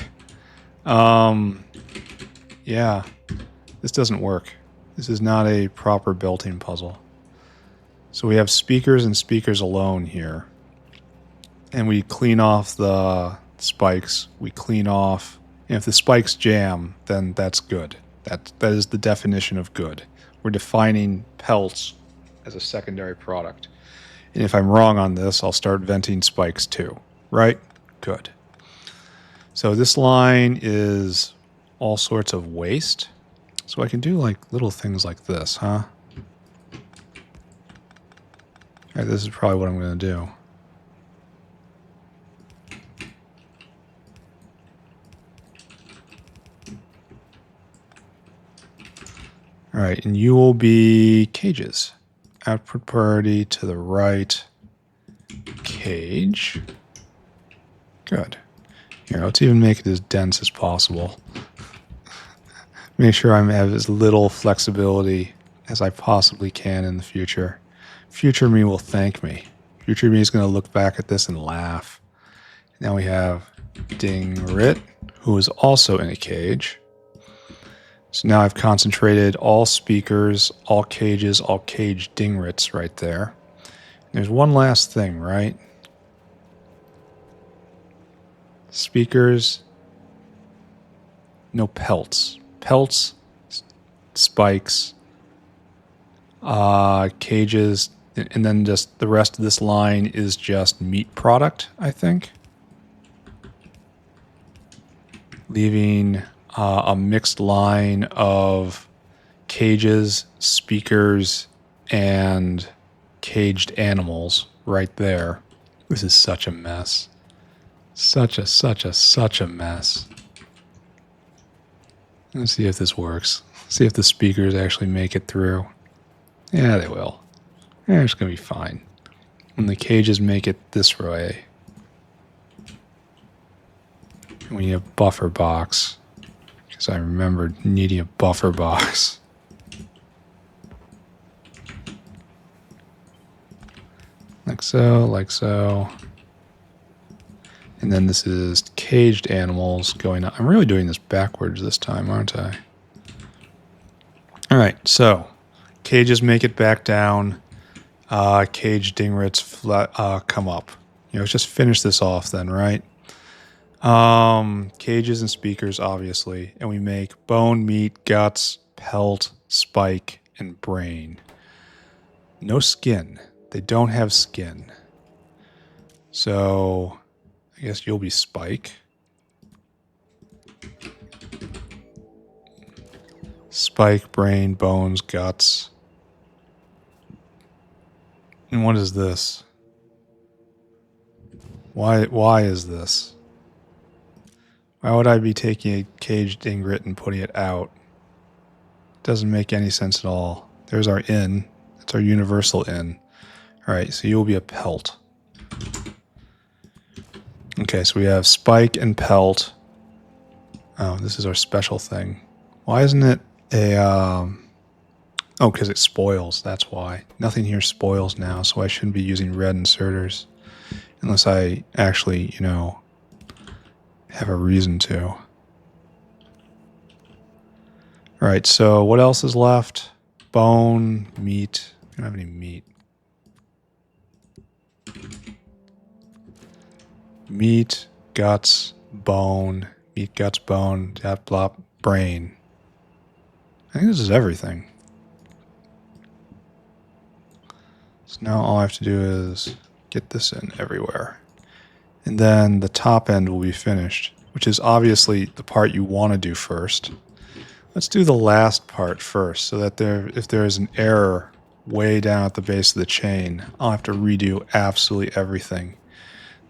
Yeah. This doesn't work. This is not a proper built-in puzzle. So we have speakers and speakers alone here. And we clean off the spikes. We clean off... And if the spikes jam, then that's good. That is the definition of good. We're defining pelts as a secondary product. And if I'm wrong on this, I'll start venting spikes too. Right? Good. So this line is all sorts of waste. So I can do like little things like this, huh? All right, this is probably what I'm going to do. All right, and you will be cages. Output priority to the right. Cage. Good. Here, let's even make it as dense as possible. Make sure I have as little flexibility as I possibly can in the future. Future me will thank me. Future me is going to look back at this and laugh. Now we have Dingrit, who is also in a cage. So now I've concentrated all speakers, all cages, all cage Dingrits right there. There's one last thing, right? Speakers, no pelts. Pelts, spikes, cages, and then just the rest of this line is just meat product, I think. Leaving a mixed line of cages, speakers, and caged animals right there. This is such a mess. Such a mess. Let's see if this works. See if the speakers actually make it through. Yeah, they will. Yeah, it's going to be fine. When the cages make it this way. We need a buffer box. Because I remembered needing a buffer box. Like so, like so. And then this is caged animals going up. I'm really doing this backwards this time, aren't I? All right, so cages make it back down. Cage Dingrits come up. Let's just finish this off then, right? Cages and speakers, obviously. And we make bone, meat, guts, pelt, spike, and brain. No skin. They don't have skin. So I guess you'll be Spike. Spike, brain, bones, guts. And what is this? Why is this? Why would I be taking a caged Dingrit and putting it out? Doesn't make any sense at all. There's our inn. That's our universal inn. Alright, so you'll be a pelt. Okay, so we have spike and pelt. Oh, this is our special thing. Why isn't it a... Oh, because it spoils. That's why. Nothing here spoils now, so I shouldn't be using red inserters. Unless I actually, have a reason to. Alright, so what else is left? Bone, meat. We don't have any meat. Meat, guts, bone. Meat, guts, bone, dap, blop, brain. I think this is everything. So now all I have to do is get this in everywhere. And then the top end will be finished, which is obviously the part you want to do first. Let's do the last part first, so that if there is an error way down at the base of the chain, I'll have to redo absolutely everything.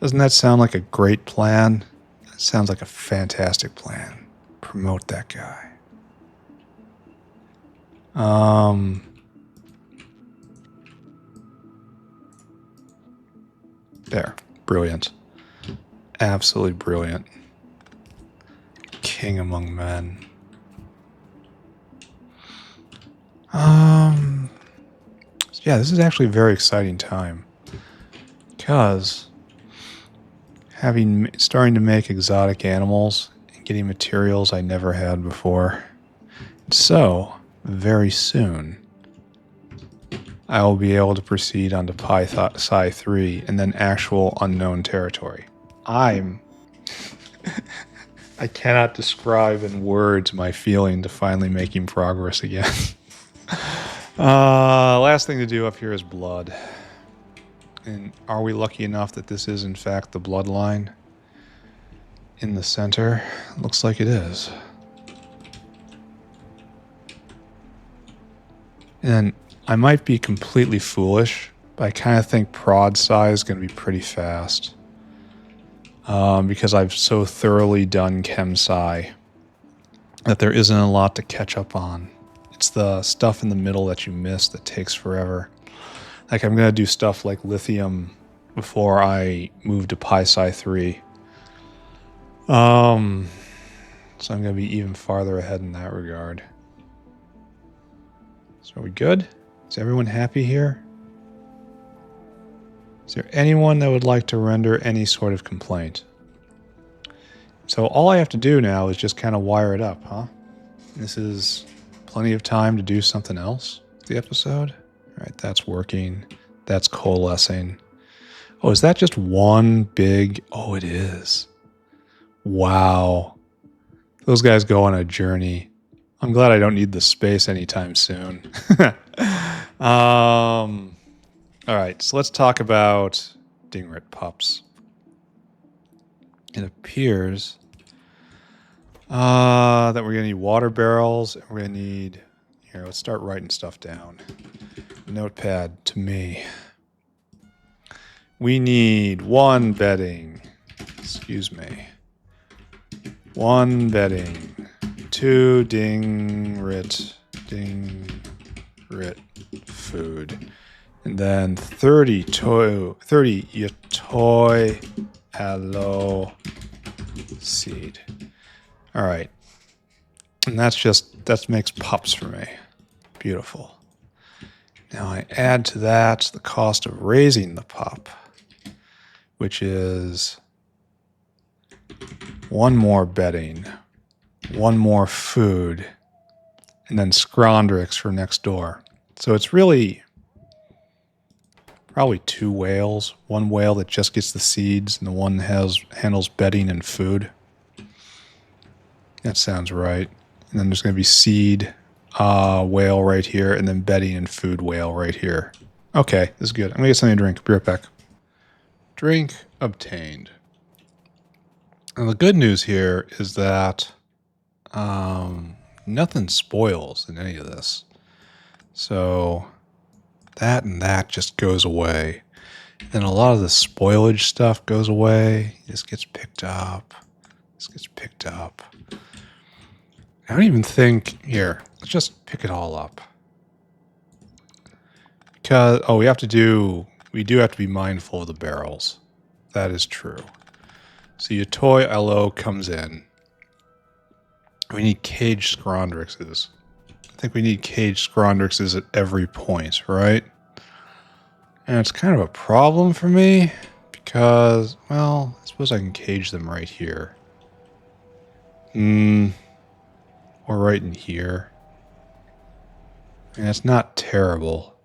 Doesn't that sound like a great plan? That sounds like a fantastic plan. Promote that guy. There. Brilliant. Absolutely brilliant. King among men. Yeah, this is actually a very exciting time. Because starting to make exotic animals and getting materials I never had before. So, very soon, I will be able to proceed onto Psi 3 and then actual unknown territory. I cannot describe in words my feeling to finally making progress again. Last thing to do up here is blood. And are we lucky enough that this is in fact the bloodline in the center? Looks like it is. And I might be completely foolish, but I kind of think prod size is going to be pretty fast. Because I've so thoroughly done Chem Sci that there isn't a lot to catch up on. It's the stuff in the middle that you miss that takes forever. Like I'm going to do stuff like lithium before I move to Psi 3. So I'm going to be even farther ahead in that regard. So are we good? Is everyone happy here? Is there anyone that would like to render any sort of complaint? So all I have to do now is just kind of wire it up, huh? This is plenty of time to do something else with the episode. All right, that's working. That's coalescing. Oh, is that just one big... Oh, it is. Wow. Those guys go on a journey. I'm glad I don't need the space anytime soon. All right, so let's talk about Dingrit pups. It appears that we're going to need water barrels. And we're going to need... Here, let's start writing stuff down. Notepad to me. We need 1 bedding. Excuse me. 1 bedding. 2 Dingrit food. And then 30 yatoi aloe seed. All right. And that makes pups for me. Beautiful. Now I add to that the cost of raising the pup, which is 1 more bedding, 1 more food, and then Scrondrix for next door. So it's really probably 2 whales. One whale that just gets the seeds, and the one that handles bedding and food. That sounds right. And then there's going to be seed whale right here, and then bedding and food whale right here. Okay, this is good. I'm going to get something to drink. Be right back. Drink obtained. And the good news here is that nothing spoils in any of this. So that and that just goes away. Then a lot of the spoilage stuff goes away. This gets picked up. This gets picked up. I don't even think... Here, let's just pick it all up. Because... Oh, we do have to be mindful of the barrels. That is true. So your toy LO comes in. We need caged Scrondrixes. I think we need caged Scrondrixes at every point, right? And it's kind of a problem for me because, well, I suppose I can cage them right here. Or right in here. And it's not terrible.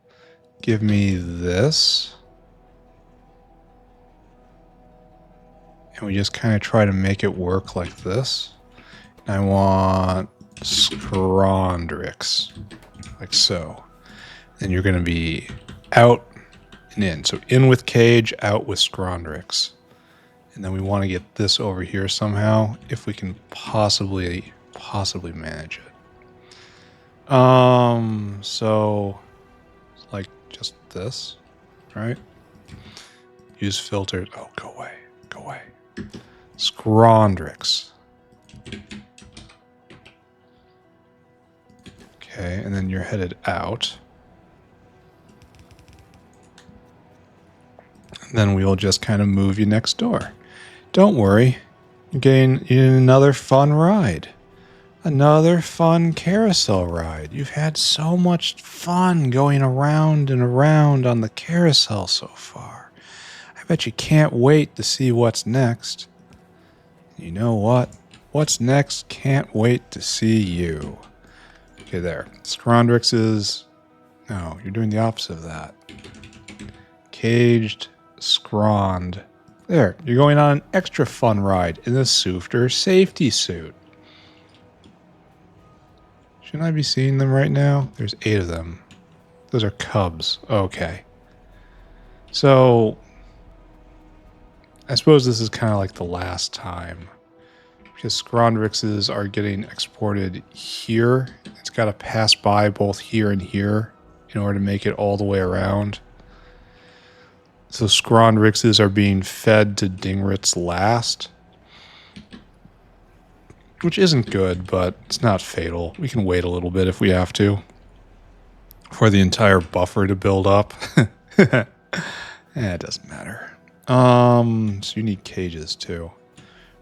Give me this. And we just kind of try to make it work like this. And I want Scrondrix. Like so. And you're going to be out and in. So in with cage, out with Scrondrix. And then we want to get this over here somehow, if we can possibly manage it. So like just this, right? Use filters. Oh, go away. Go away. Scrondrix. Okay, and then you're headed out. And then we will just kind of move you next door. Don't worry. You're getting another fun ride. Another fun carousel ride. You've had so much fun going around and around on the carousel so far. I bet you can't wait to see what's next. You know what? What's next can't wait to see you. Okay, there. Scrondrix is... No, you're doing the opposite of that. Caged Scrond. There, you're going on an extra fun ride in the Soofter safety suit. Shouldn't I be seeing them right now? There's 8 of them. Those are cubs. Okay. So, I suppose this is kind of like the last time. Because Scrondrixes are getting exported here. It's got to pass by both here and here in order to make it all the way around. So Scrondrixes are being fed to Dingrits last. Which isn't good, but it's not fatal. We can wait a little bit if we have to. For the entire buffer to build up. It doesn't matter. So you need cages too.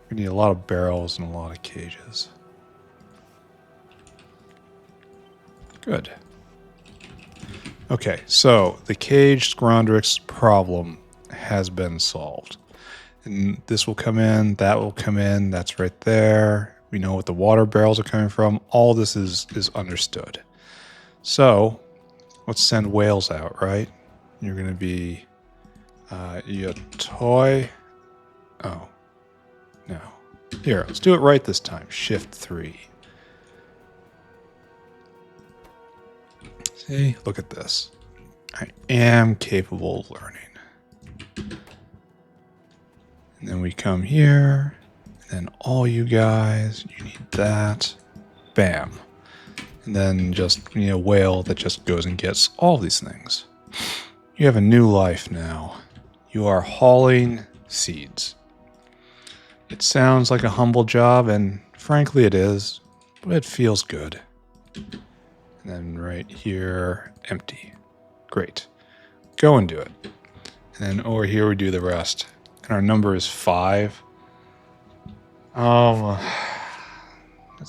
We need a lot of barrels and a lot of cages. Good. Okay, so the caged Scrondrix problem has been solved. And this will come in, that will come in, that's right there. We know what the water barrels are coming from. All this is understood. So, let's send whales out, right? You're going to be your toy. Oh, no. Here, let's do it right this time. Shift 3. See, look at this. I am capable of learning. And then we come here. And then all you guys, you need that. Bam. And then just you need a whale that just goes and gets all these things. You have a new life now. You are hauling seeds. It sounds like a humble job, and frankly it is, but it feels good. And then right here, empty. Great. Go and do it. And then over here we do the rest. And our number is 5. That's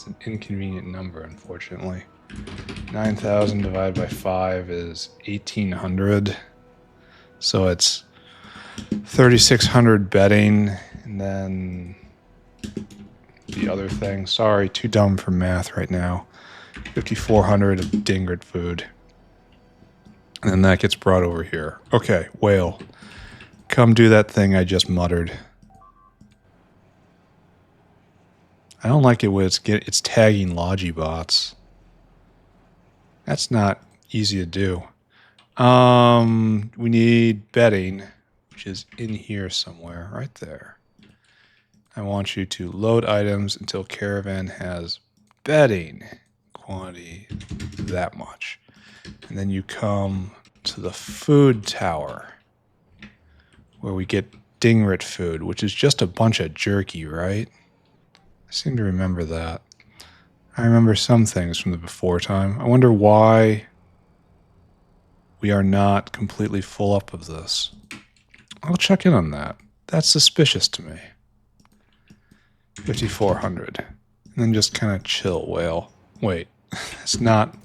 an inconvenient number, unfortunately. 9,000 divided by 5 is 1,800. So it's 3,600 bedding, and then the other thing. Sorry, too dumb for math right now. 5,400 of Dingrit food. And then that gets brought over here. Okay, whale. Come do that thing I just muttered. I don't like it when it's tagging Logibots. That's not easy to do. We need bedding, which is in here somewhere, right there. I want you to load items until caravan has bedding quantity that much. And then you come to the food tower where we get Dingrit food, which is just a bunch of jerky, right? I seem to remember that. I remember some things from the before time. I wonder why we are not completely full up of this. I'll check in on that. That's suspicious to me. 5,400. And then just kind of chill, whale. Wait, it's not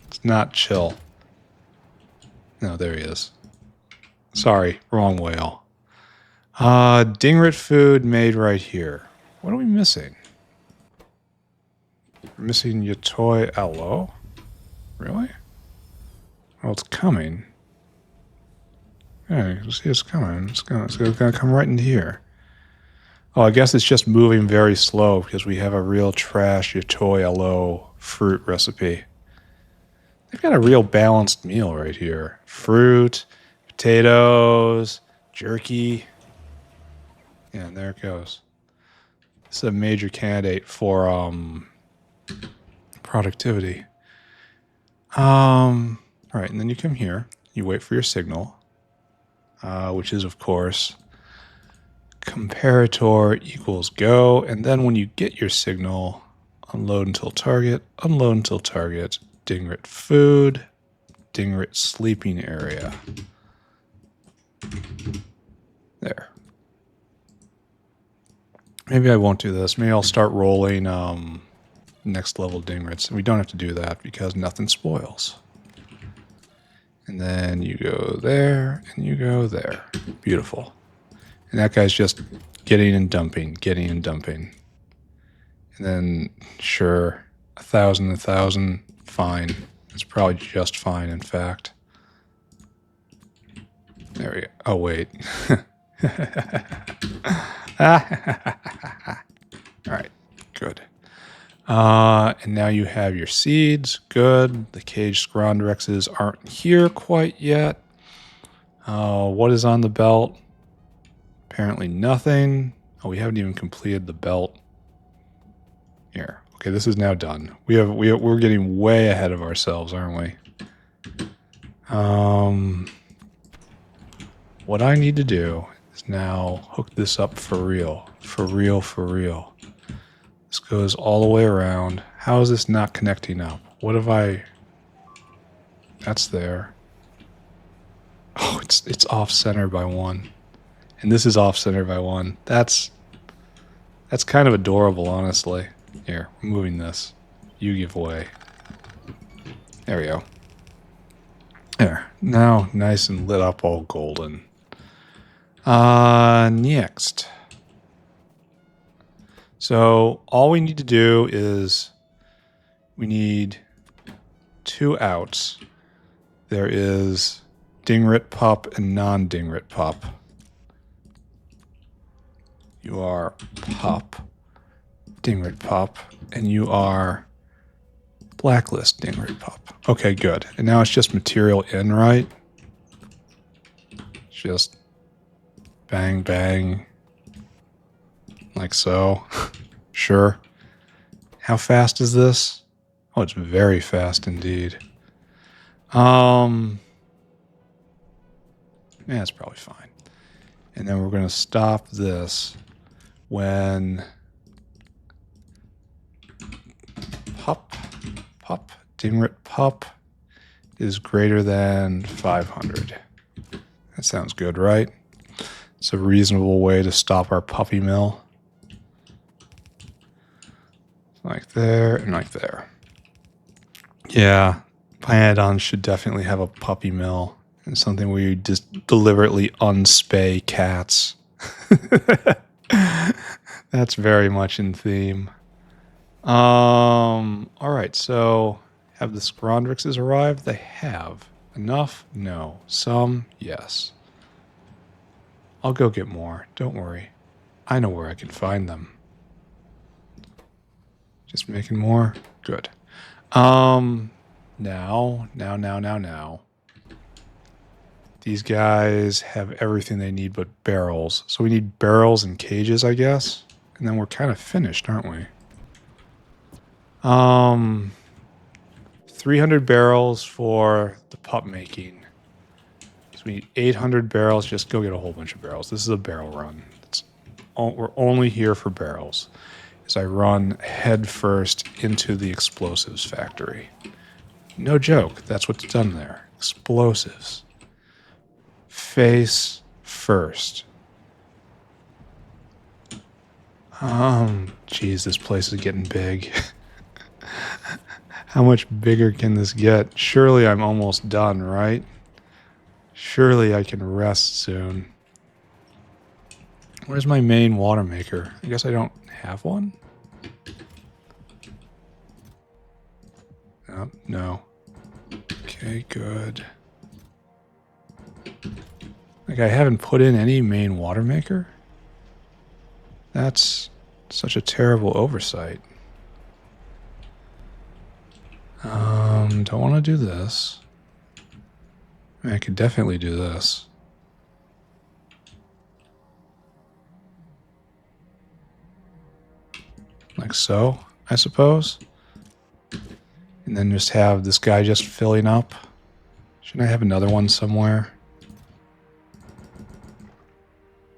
chill. No, there he is. Sorry, wrong whale. Dingrit food made right here. What are we missing? We're missing Yatoi aloe? Really? Well, it's coming. Yeah, you see it's coming. It's gonna come right into here. Oh, I guess it's just moving very slow because we have a real trash Yatoi aloe fruit recipe. They've got a real balanced meal right here. Fruit, potatoes, jerky. Yeah, and there it goes. This is a major candidate for productivity. All right, and then you come here. You wait for your signal, which is, of course, comparator equals go. And then when you get your signal, unload until target, Dingrit food, Dingrit sleeping area. There. Maybe I won't do this. Maybe I'll start rolling next level Dingrits. And we don't have to do that because nothing spoils. And then you go there, and you go there. Beautiful. And that guy's just getting and dumping. And then, sure, 1,000, fine. It's probably just fine, in fact. There we go. Oh, wait. All right, good. And now you have your seeds. Good. The caged Scrondrexes aren't here quite yet. What is on the belt? Apparently nothing. Oh, we haven't even completed the belt. Here. Okay, this is now done. We're getting way ahead of ourselves, aren't we? What I need to do is now hook this up for real. For real. This goes all the way around. How is this not connecting up? What have I... That's there. Oh, it's off-center by 1. And this is off-center by 1. That's kind of adorable, honestly. Here, I'm moving this. You give way. There we go. There. Now, nice and lit up, all golden. Next. So, all we need to do is we need 2 outs. There is Dingrit pup and non-Dingrit pup. You are pup, Dingrit pup, and you are blacklist Dingrit pup. Okay, good. And now it's just material in, right? Just bang, bang, like so. Sure. How fast is this? Oh, it's very fast indeed. Yeah, it's probably fine. And then we're going to stop this when Dingrit pup is greater than 500. That sounds good, right? It's a reasonable way to stop our puppy mill. Like there and like there. Yeah, Pyanodon should definitely have a puppy mill and something where you just deliberately unspay cats. That's very much in theme. All right, so Have the Scrondrixes arrived? They have. Enough? No. Some? Yes. I'll go get more. Don't worry. I know where I can find them. Just making more? Good. Now. These guys have everything they need but barrels. So we need barrels and cages, I guess. And then we're kind of finished, aren't we? 300 barrels for the pup making. So we need 800 barrels. Just go get a whole bunch of barrels. This is a barrel run. We're only here for barrels. As I run head first into the explosives factory. No joke. That's what's done there. Explosives. Face first. Geez, this place is getting big. How much bigger can this get? Surely I'm almost done, right? Surely I can rest soon. Where's my main water maker? I guess I don't have one? No. Okay, good. Like, I haven't put in any main water maker? That's such a terrible oversight. Don't want to do this. I mean, I could definitely do this. Like so, I suppose. And then just have this guy just filling up. Shouldn't I have another one somewhere?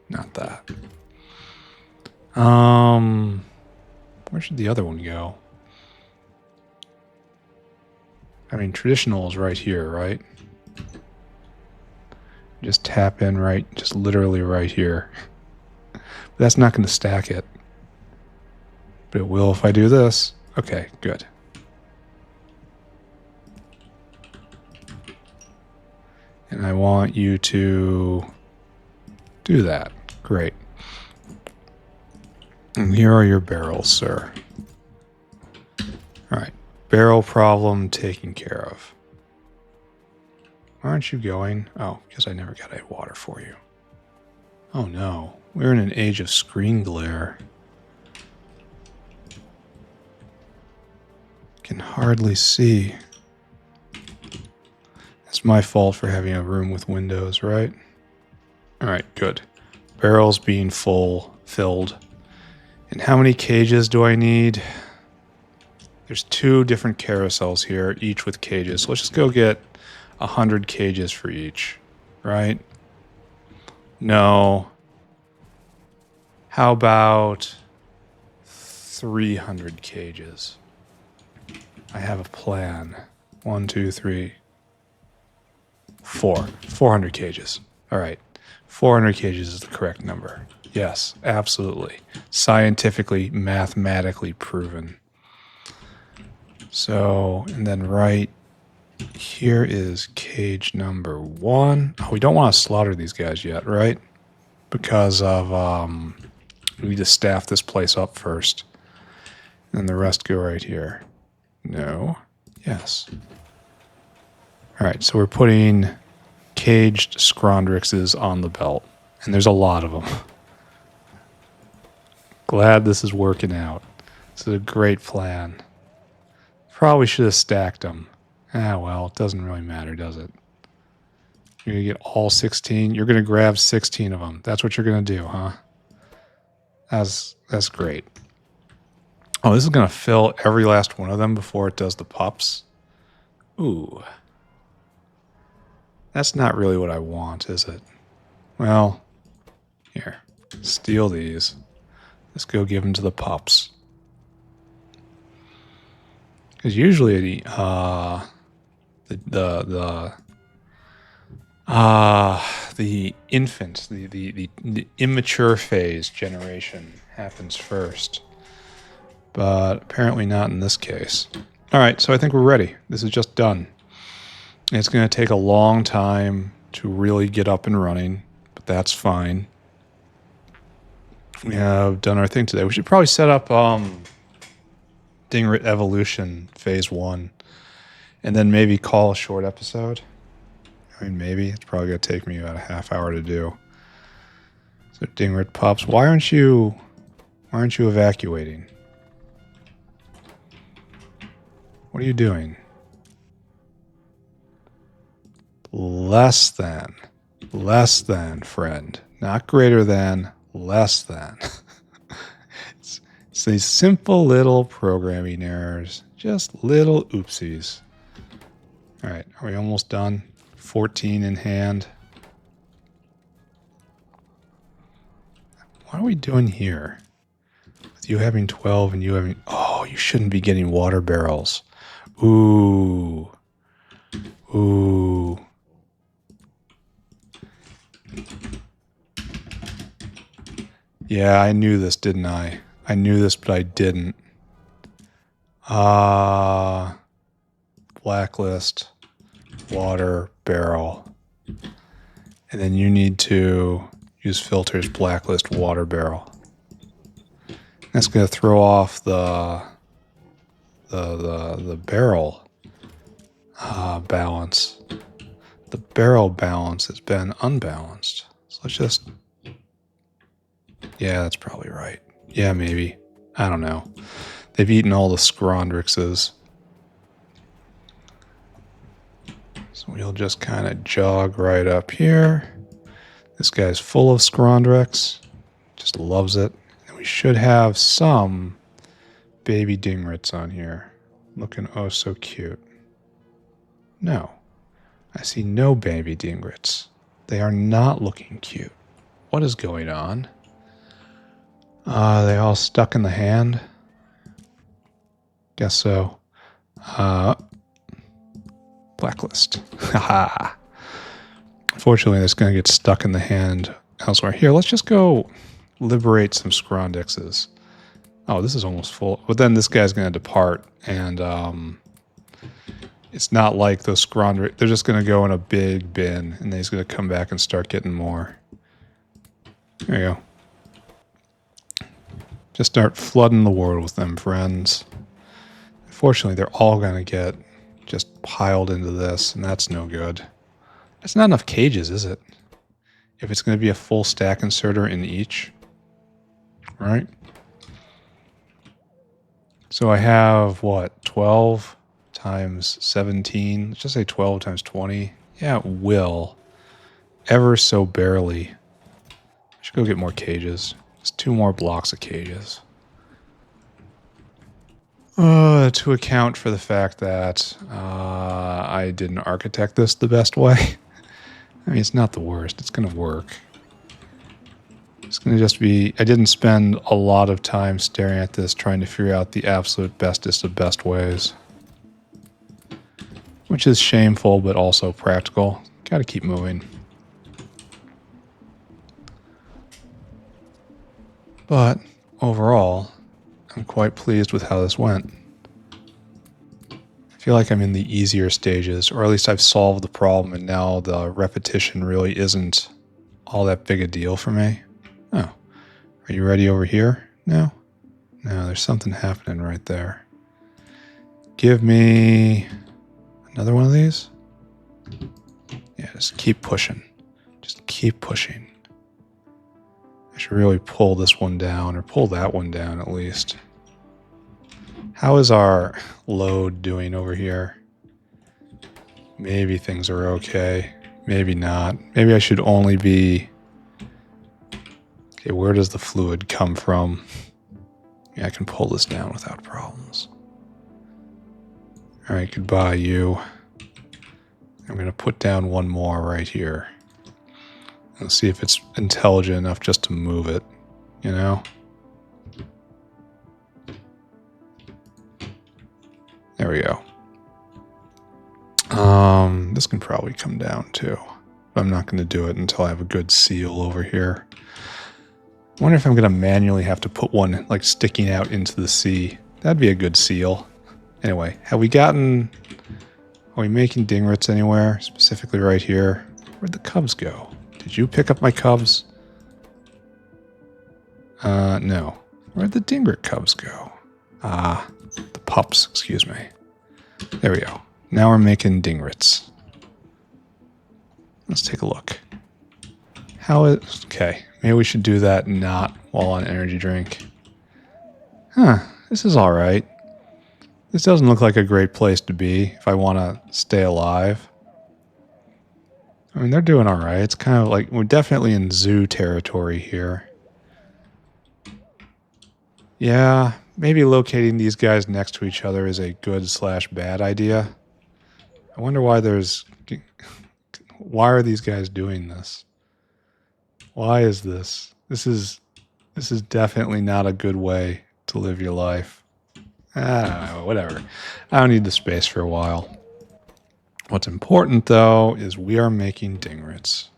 Not that. Where should the other one go? I mean, traditional is right here, right? Just tap in right, just literally right here. But that's not going to stack it. But it will if I do this. Okay, good. And I want you to do that. Great. And here are your barrels, sir. All right. Barrel problem taken care of. Why aren't you going? Oh, because I never got any water for you. Oh no. We're in an age of screen glare. Can hardly see. It's my fault for having a room with windows, right? All right, good. Barrels being filled. And how many cages do I need? There's 2 different carousels here, each with cages. So let's just go get 100 cages for each, right? No. How about 300 cages? I have a plan. 1, 2, 3, 4. 400 cages. All right. 400 cages is the correct number. Yes, absolutely. Scientifically, mathematically proven. So, and then right here is cage number 1. Oh, we don't want to slaughter these guys yet, right? Because of, we need to staff this place up first. And the rest go right here. No. Yes. All right, so we're putting caged Scrondrixes on the belt. And there's a lot of them. Glad this is working out. This is a great plan. Probably should have stacked them. Ah, well, it doesn't really matter, does it? You're going to get all 16. You're going to grab 16 of them. That's what you're going to do, huh? That's great. Oh, this is going to fill every last one of them before it does the pups. Ooh. That's not really what I want, is it? Well, here. Steal these. Let's go give them to the pups. Because usually the infant, the immature phase generation happens first. But apparently not in this case. All right, so I think we're ready. This is just done. It's going to take a long time to really get up and running, but that's fine. We have done our thing today. We should probably set up Dingrit Evolution Phase 1 and then maybe call a short episode. I mean, maybe. It's probably going to take me about a half hour to do. So, Dingrit pups, why aren't you evacuating? What are you doing? Less than, friend. Not greater than, less than. It's these simple little programming errors. Just little oopsies. All right, are we almost done? 14 in hand. What are we doing here? With you having 12 and you having... Oh, you shouldn't be getting water barrels. Ooh. Ooh. Yeah, I knew this, didn't I? I knew this, but I didn't. Blacklist, water, barrel. And then you need to use filters, blacklist, water, barrel. That's going to throw off the barrel balance. The barrel balance has been unbalanced. So let's just... Yeah, that's probably right. Yeah, maybe. I don't know. They've eaten all the Scrondrixes. So we'll just kind of jog right up here. This guy's full of Scrondrix. Just loves it. And we should have some baby Dingrits on here. Looking oh so cute. No. I see no baby Dingrits. They are not looking cute. What is going on? Are they all stuck in the hand? Guess so. Blacklist. Haha. Unfortunately, that's going to get stuck in the hand elsewhere. Here, let's just go liberate some Scrondixes. Oh, this is almost full. But then this guy's going to depart, and it's not like those Scrondrix. They're just going to go in a big bin, and then he's going to come back and start getting more. There you go. Just start flooding the world with them, friends. Unfortunately, they're all going to get just piled into this, and that's no good. That's not enough cages, is it? If it's going to be a full stack inserter in each. Right? So I have, what, 12 times 17? Let's just say 12 times 20. Yeah, it will. Ever so barely. I should go get more cages. Just 2 more blocks of cages. To account for the fact that I didn't architect this the best way. I mean, it's not the worst. It's going to work. It's going to just be... I didn't spend a lot of time staring at this trying to figure out the absolute bestest of best ways. Which is shameful, but also practical. Got to keep moving. But overall, I'm quite pleased with how this went. I feel like I'm in the easier stages, or at least I've solved the problem, and now the repetition really isn't all that big a deal for me. Oh, are you ready over here? No? No, there's something happening right there. Give me another one of these? Yeah, just keep pushing. Just keep pushing. I should really pull this one down, or pull that one down at least. How is our load doing over here? Maybe things are okay. Maybe not. Maybe I should only be... Okay, where does the fluid come from? Yeah, I can pull this down without problems. Alright, goodbye, you. I'm going to put down one more right here. Let's see if it's intelligent enough just to move it, you know? There we go. This can probably come down too. But I'm not going to do it until I have a good seal over here. I wonder if I'm going to manually have to put one like sticking out into the sea. That'd be a good seal. Anyway, have we gotten... Are we making Dingrits anywhere? Specifically right here. Where'd the cubs go? Did you pick up my cubs? No. Where'd the Dingrit cubs go? The pups, excuse me. There we go. Now we're making Dingrits. Let's take a look. Okay, maybe we should do that not while on energy drink. Huh, this is alright. This doesn't look like a great place to be if I want to stay alive. I mean, they're doing alright. It's kind of like, we're definitely in zoo territory here. Yeah, maybe locating these guys next to each other is a good/bad idea. I wonder why why are these guys doing this? Why is this? This is definitely not a good way to live your life. I don't know, whatever. I don't need the space for a while. What's important, though, is we are making Dingrits.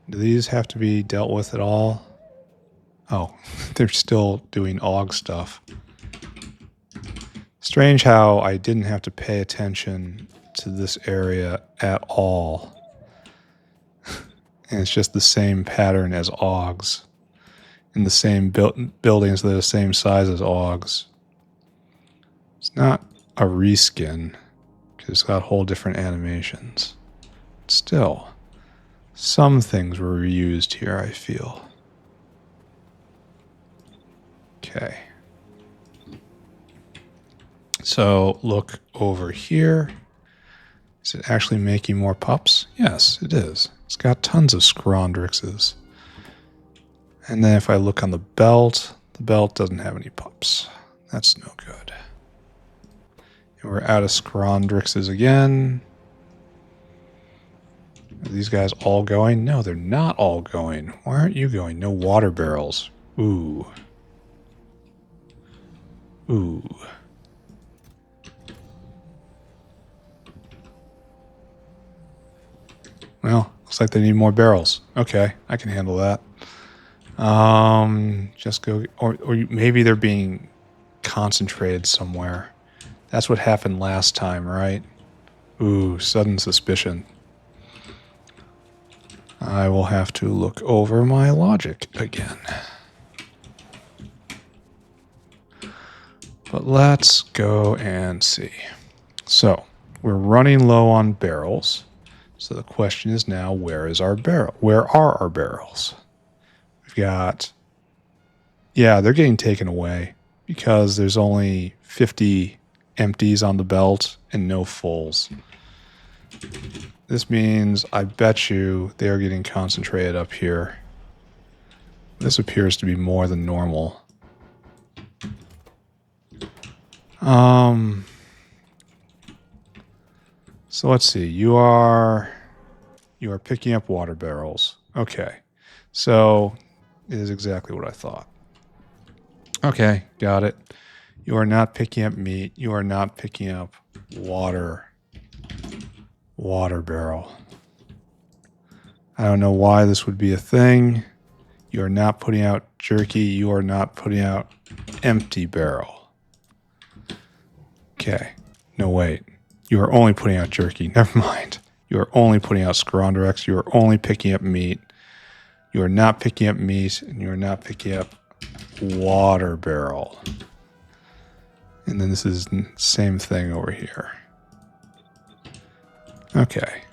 Do these have to be dealt with at all? Oh, they're still doing AUG stuff. Strange how I didn't have to pay attention to this area at all. And it's just the same pattern as AUGs. In the same buildings that are the same size as AUGs. It's not a reskin, because it's got whole different animations. Still, some things were reused here, I feel. Okay. So look over here. Is it actually making more pups? Yes, it is. It's got tons of Scrondrixes. And then if I look on the belt doesn't have any pups. That's no good. And we're out of Scrondrixes again. Are these guys all going? No, they're not all going. Why aren't you going? No water barrels. Ooh. Ooh. Well, looks like they need more barrels. Okay, I can handle that. Just go, or maybe they're being concentrated somewhere. That's what happened last time, right? Ooh, sudden suspicion. I will have to look over my logic again. But let's go and see. So, we're running low on barrels. So the question is now, where is our barrel? Where are our barrels? We've got... Yeah, they're getting taken away because there's only 50 empties on the belt and no fulls. This means, I bet you, they're getting concentrated up here. This appears to be more than normal. So let's see. You are picking up water barrels. Okay. So it is exactly what I thought. Okay, got it. You are not picking up meat. You are not picking up water barrel. I don't know why this would be a thing. You are not putting out jerky. You are not putting out empty barrel. Okay. No, wait. You are only putting out jerky. Never mind. You are only putting out Scrondrex. You are only picking up meat. You are not picking up meat, and you are not picking up water barrel. And then this is the same thing over here. Okay.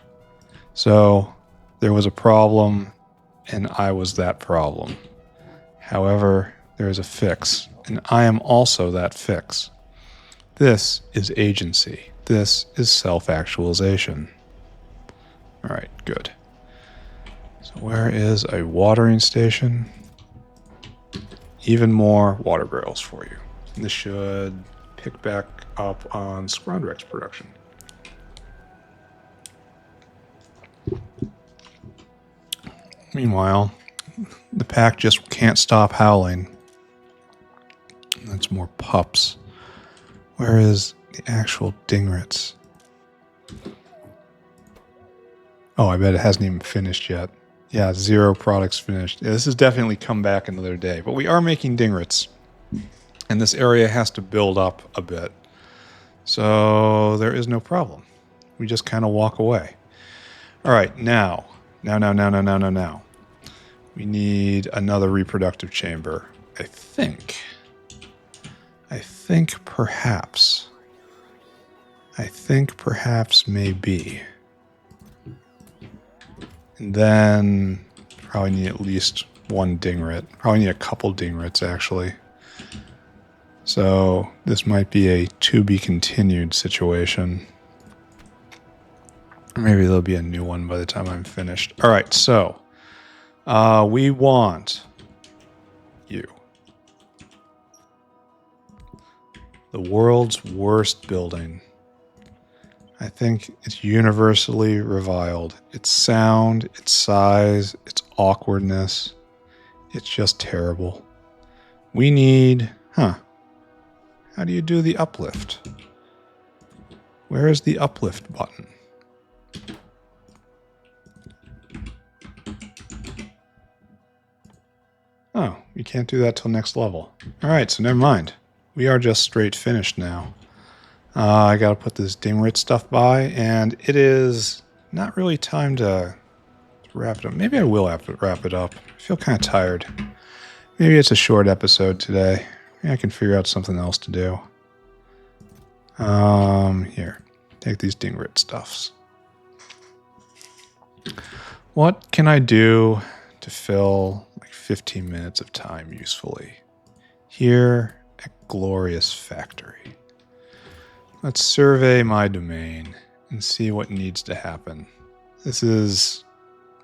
So there was a problem, and I was that problem. However, there is a fix, and I am also that fix. This is agency. This is self-actualization. All right, good. So where is a watering station? Even more water barrels for you. This should pick back up on Scrondrex production. Meanwhile, the pack just can't stop howling. That's more pups. Where is the actual Dingrits? Oh, I bet it hasn't even finished yet. Yeah, 0 products finished. Yeah, this has definitely come back another day. But we are making Dingrits. And this area has to build up a bit. So there is no problem. We just kind of walk away. All right, now. We need another reproductive chamber. I think perhaps I think perhaps maybe. And then probably need at least one Dingrit. Probably need a couple Dingrits, actually. So this might be a to be continued situation. Maybe there'll be a new one by the time I'm finished. All right, so we want you. The world's worst building. I think it's universally reviled. Its sound, its size, its awkwardness. It's just terrible. We need... How do you do the uplift? Where is the uplift button? Oh, you can't do that till next level. Alright, so never mind. We are just straight finished now. I gotta put this Dingrit stuff by, and it is not really time to wrap it up. Maybe I will have to wrap it up. I feel kind of tired. Maybe it's a short episode today. Maybe I can figure out something else to do. Here. Take these Dingrit stuffs. What can I do to fill like 15 minutes of time usefully? Here at Glorious Factory. Let's survey my domain and see what needs to happen. This is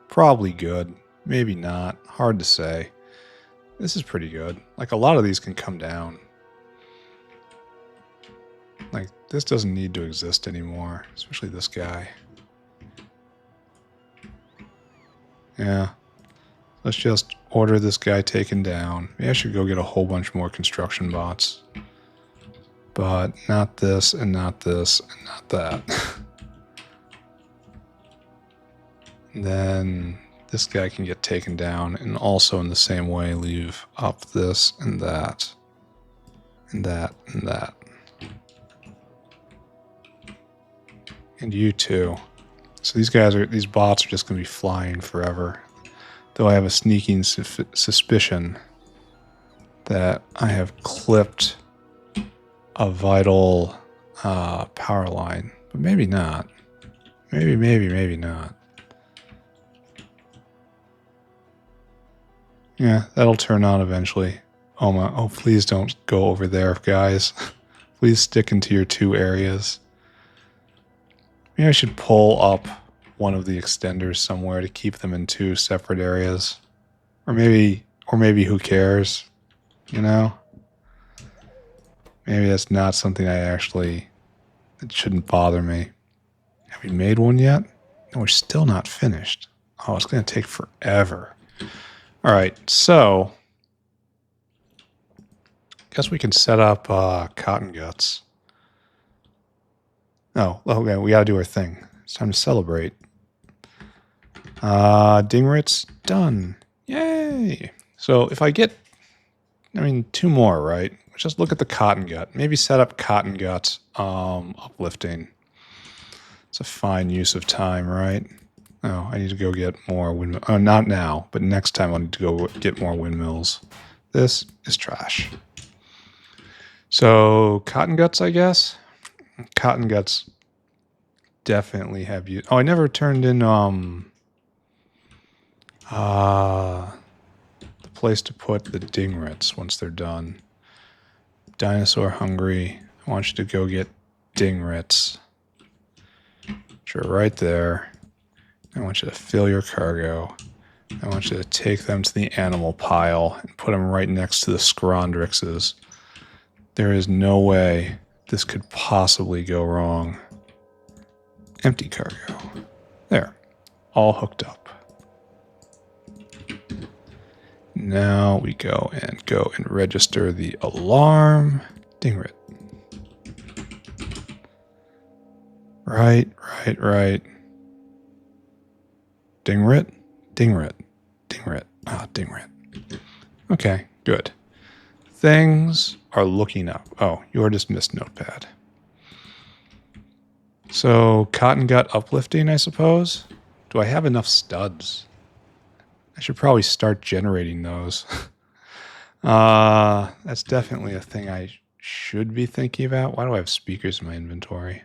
probably good. Maybe not. Hard to say. This is pretty good. Like, a lot of these can come down. Like, this doesn't need to exist anymore. Especially this guy. Yeah. Let's just order this guy taken down. Maybe I should go get a whole bunch more construction bots. But not this, and not this, and not that. And then this guy can get taken down, and also in the same way leave up this and that. And that, and that. And you too. So these bots are just going to be flying forever. Though I have a sneaking suspicion that I have clipped a vital power line. But maybe not. Maybe not. Yeah, that'll turn on eventually. Oh, please don't go over there, guys. Please stick into your two areas. Maybe I should pull up one of the extenders somewhere to keep them in two separate areas. Or maybe who cares? You know? Maybe that's not something it shouldn't bother me. Have we made one yet? No, we're still not finished. Oh, it's going to take forever. All right, so guess we can set up cotton guts. Oh, okay, we got to do our thing. It's time to celebrate. Dingrits done. Yay! So if I get, two more, right? Just look at the cotton gut. Maybe set up cotton guts uplifting. It's a fine use of time, right? Oh, I need to go get more windmills. Oh, not now, but next time I need to go get more windmills. This is trash. So, cotton guts, I guess? Cotton guts definitely have you. Oh, I never turned in the place to put the Dingrits once they're done. Dinosaur hungry. I want you to go get Dingrits. Which are right there. I want you to fill your cargo. I want you to take them to the animal pile and put them right next to the Scrondrixes. There is no way this could possibly go wrong. Empty cargo. There. All hooked up. Now we go and register the alarm. Dingrit. Right. Dingrit. Ah, Dingrit. Okay, good. Things are looking up. Oh, you're dismissed, notepad. So, cotton gut uplifting, I suppose? Do I have enough studs? I should probably start generating those. That's definitely a thing I should be thinking about. Why do I have speakers in my inventory?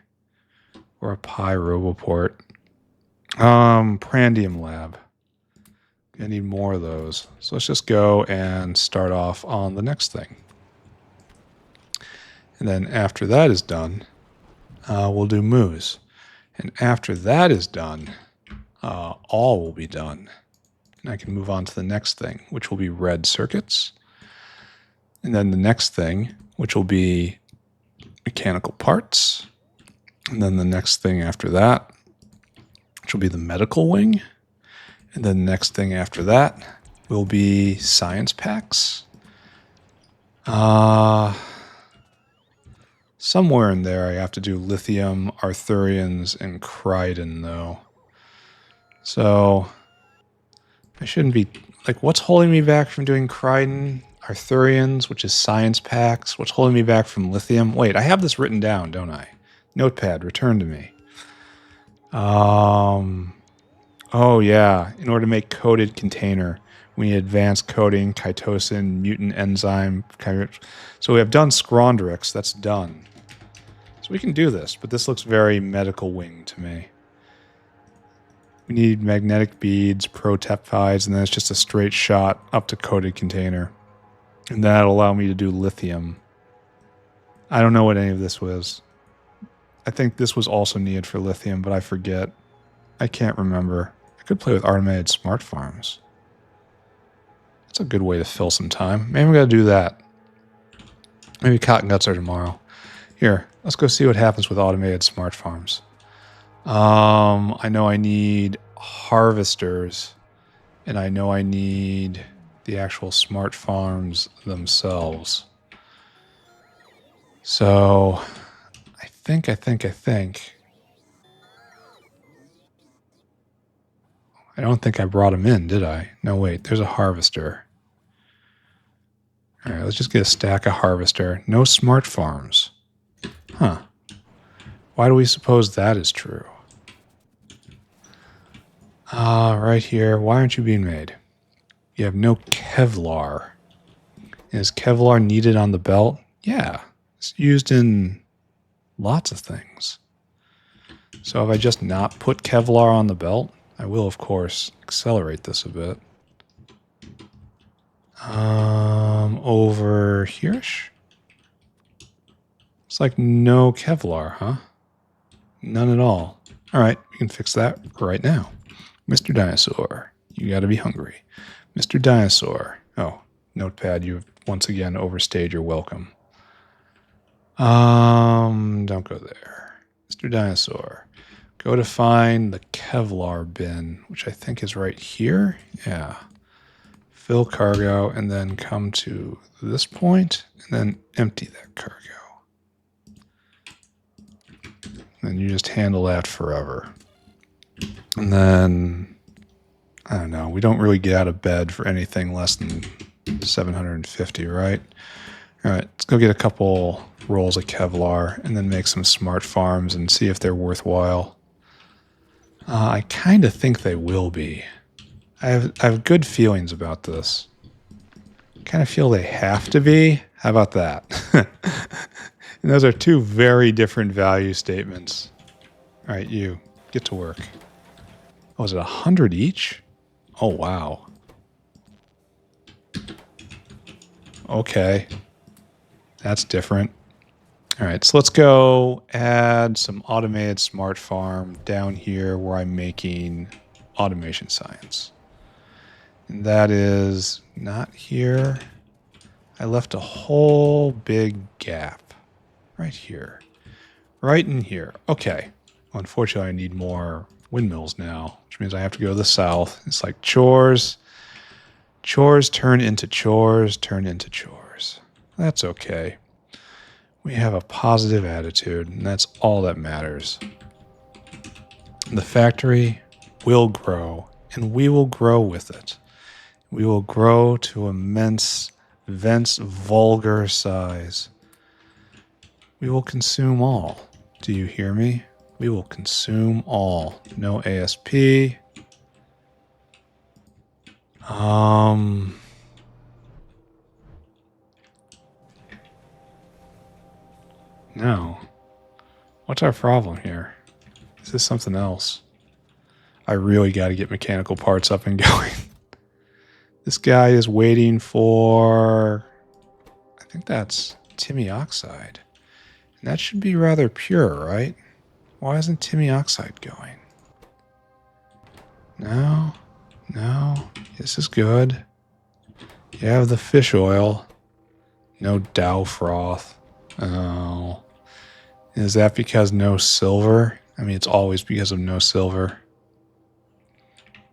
Or a Pi Roboport. Prandium Lab. I need more of those. So let's just go and start off on the next thing. And then after that is done, we'll do moose. And after that is done, all will be done. And I can move on to the next thing, which will be red circuits. And then the next thing, which will be mechanical parts. And then the next thing after that, which will be the medical wing. And then the next thing after that will be science packs. Somewhere in there I have to do lithium, Arthurians, and Kryden, though. So I shouldn't be... Like, what's holding me back from doing Kryden, Arthurians, which is science packs? What's holding me back from lithium? Wait, I have this written down, don't I? Notepad, return to me. Oh, yeah. In order to make coated container, we need advanced coating, chitosan, mutant enzyme. So we have done Scrondrix. That's done. So we can do this, but this looks very medical wing to me. We need magnetic beads, proteptides, and then it's just a straight shot up to coated container. And that'll allow me to do lithium. I don't know what any of this was. I think this was also needed for lithium, but I forget. I can't remember. I could play with automated smart farms. That's a good way to fill some time. Maybe we gotta do that. Maybe cotton guts are tomorrow. Here, let's go see what happens with automated smart farms. I know I need harvesters, and I know I need the actual smart farms themselves. So, I think. I don't think I brought them in, did I? No, wait, there's a harvester. All right, let's just get a stack of harvester. No smart farms. Huh. Why do we suppose that is true? Right here. Why aren't you being made? You have no Kevlar. Is Kevlar needed on the belt? Yeah. It's used in lots of things. So if I just not put Kevlar on the belt, I will, of course, accelerate this a bit. Over here-ish? It's like no Kevlar, huh? None at all. All right, we can fix that right now. Mr. Dinosaur, you gotta be hungry. Mr. Dinosaur. Oh, Notepad, you've once again overstayed your welcome. Don't go there. Mr. Dinosaur, go to find the Kevlar bin, which I think is right here. Yeah. Fill cargo, and then come to this point, and then empty that cargo. And you just handle that forever. And then, I don't know, we don't really get out of bed for anything less than 750, right? All right, let's go get a couple rolls of Kevlar and then make some smart farms and see if they're worthwhile. I kind of think they will be. I have good feelings about this. I kind of feel they have to be. How about that? And those are two very different value statements. All right, you, get to work. Oh, is it 100 each? Oh, wow. Okay. That's different. All right, so let's go add some automated smart farm down here where I'm making automation science. And that is not here. I left a whole big gap right here. Right in here. Okay. Well, unfortunately, I need more windmills now, which means I have to go to the south. It's like chores. Chores turn into chores, turn into chores. That's okay. We have a positive attitude, and that's all that matters. The factory will grow, and we will grow with it. We will grow to immense, vulgar size. We will consume all. Do you hear me? We will consume all. No ASP. No. What's our problem here? Is this something else? I really got to get mechanical parts up and going. This guy is waiting for... I think that's Timmy oxide. And that should be rather pure, right? Why isn't Timmy oxide going? No. No. This is good. You have the fish oil. No Dow froth. Oh. Is that because no silver? I mean, it's always because of no silver.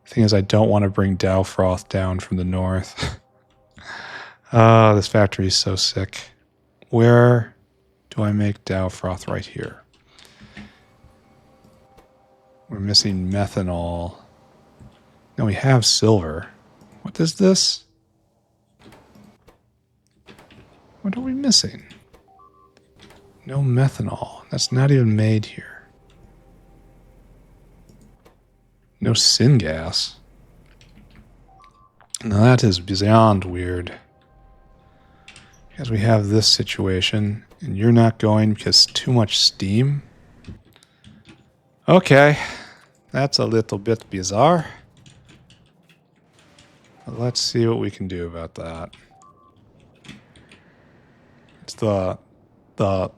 The thing is, I don't want to bring Dow froth down from the north. This factory is so sick. Where do I make Dow froth? Right here. We're missing methanol. No, we have silver. What is this? What are we missing? No methanol. That's not even made here. No syngas. Now that is beyond weird. Because we have this situation, and you're not going because too much steam? Okay, that's a little bit bizarre. But let's see what we can do about that. It's the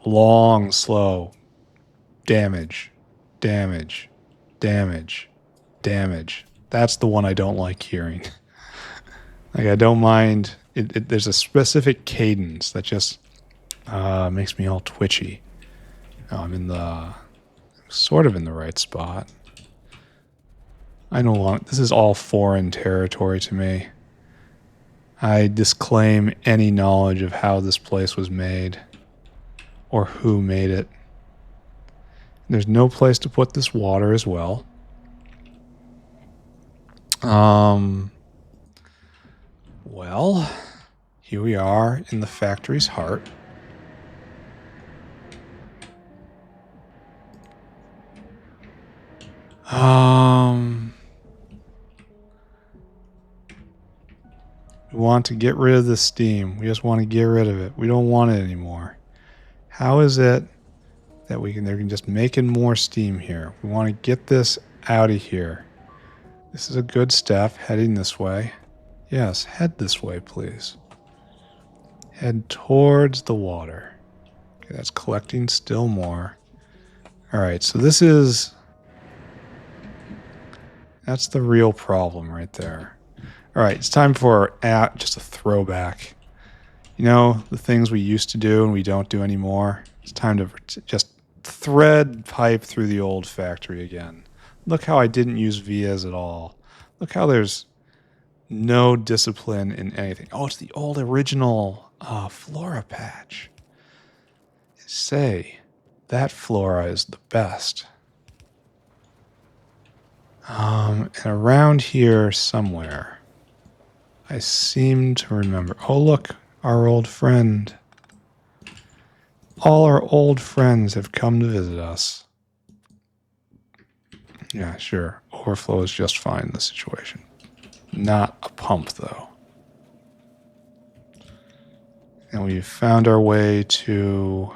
long, slow damage, damage, damage, damage. That's the one I don't like hearing. Like, I don't mind. There's a specific cadence that just makes me all twitchy. Oh, I'm sort of in the right spot. This is all foreign territory to me. I disclaim any knowledge of how this place was made or who made it. There's no place to put this water as well. Well, here we are in the factory's heart. We want to get rid of the steam. We just want to get rid of it. We don't want it anymore. How is it that they're just making more steam here? We want to get this out of here. This is a good step, heading this way. Yes, head this way, please. Head towards the water. Okay, that's collecting still more. All right, so that's the real problem right there. All right, it's time for just a throwback. You know, the things we used to do and we don't do anymore. It's time to just thread pipe through the old factory again. Look how I didn't use vias at all. Look how there's no discipline in anything. Oh, it's the old original flora patch. Say, that flora is the best. And around here somewhere, I seem to remember. Oh, look, our old friend. All our old friends have come to visit us. Yeah, sure. Overflow is just fine in this situation. Not a pump, though. And we've found our way to...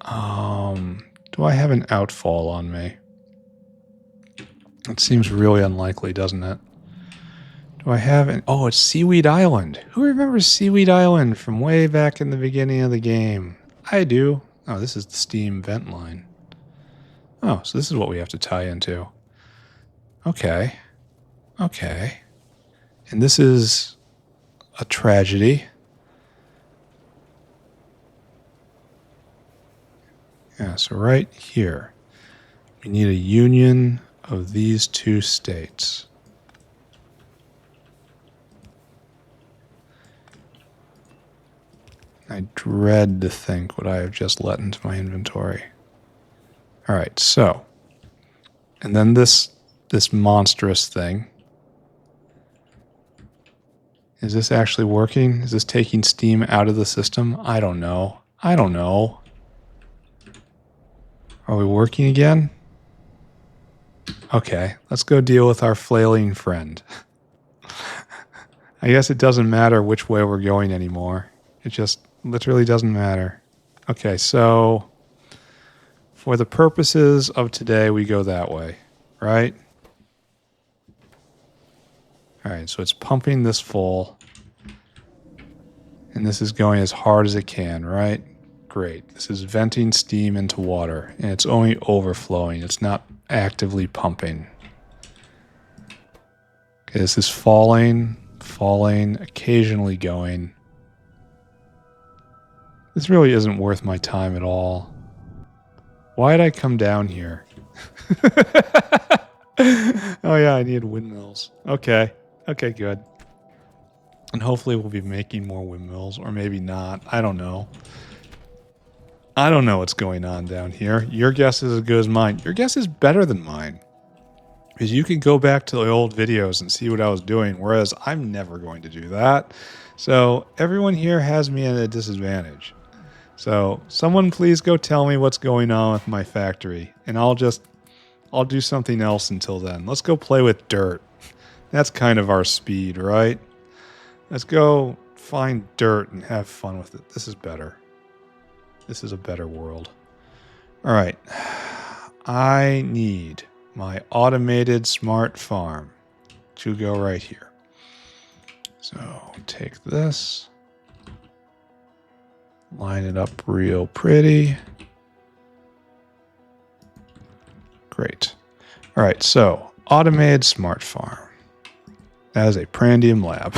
do I have an outfall on me? It seems really unlikely, doesn't it? Do I have an... Oh, it's Seaweed Island. Who remembers Seaweed Island from way back in the beginning of the game? I do. Oh, this is the steam vent line. Oh, so this is what we have to tie into. Okay. Okay. And this is a tragedy. Yeah, so right here, we need a union of these two states. I dread to think what I have just let into my inventory. All right, so, and then this monstrous thing. Is this actually working? Is this taking steam out of the system? I don't know. I don't know. Are we working again? Okay, let's go deal with our flailing friend. I guess it doesn't matter which way we're going anymore. It just literally doesn't matter. Okay, so For the purposes of today, we go that way, right? All right, so it's pumping this full. And this is going as hard as it can, right? Great. This is venting steam into water, and it's only overflowing. It's not actively pumping. Okay, this is falling, occasionally going. This really isn't worth my time at all. Why did I come down here? Oh yeah, I need windmills. Okay. Okay, good. And hopefully we'll be making more windmills, or maybe not. I don't know. I don't know what's going on down here. Your guess is as good as mine. Your guess is better than mine. Because you can go back to the old videos and see what I was doing, whereas I'm never going to do that. So everyone here has me at a disadvantage. So someone please go tell me what's going on with my factory, and I'll do something else until then. Let's go play with dirt. That's kind of our speed, right? Let's go find dirt and have fun with it. This is better. This is a better world. All right. I need my automated smart farm to go right here. So take this, line it up real pretty. Great. All right, so automated smart farm. That is a Prandium lab.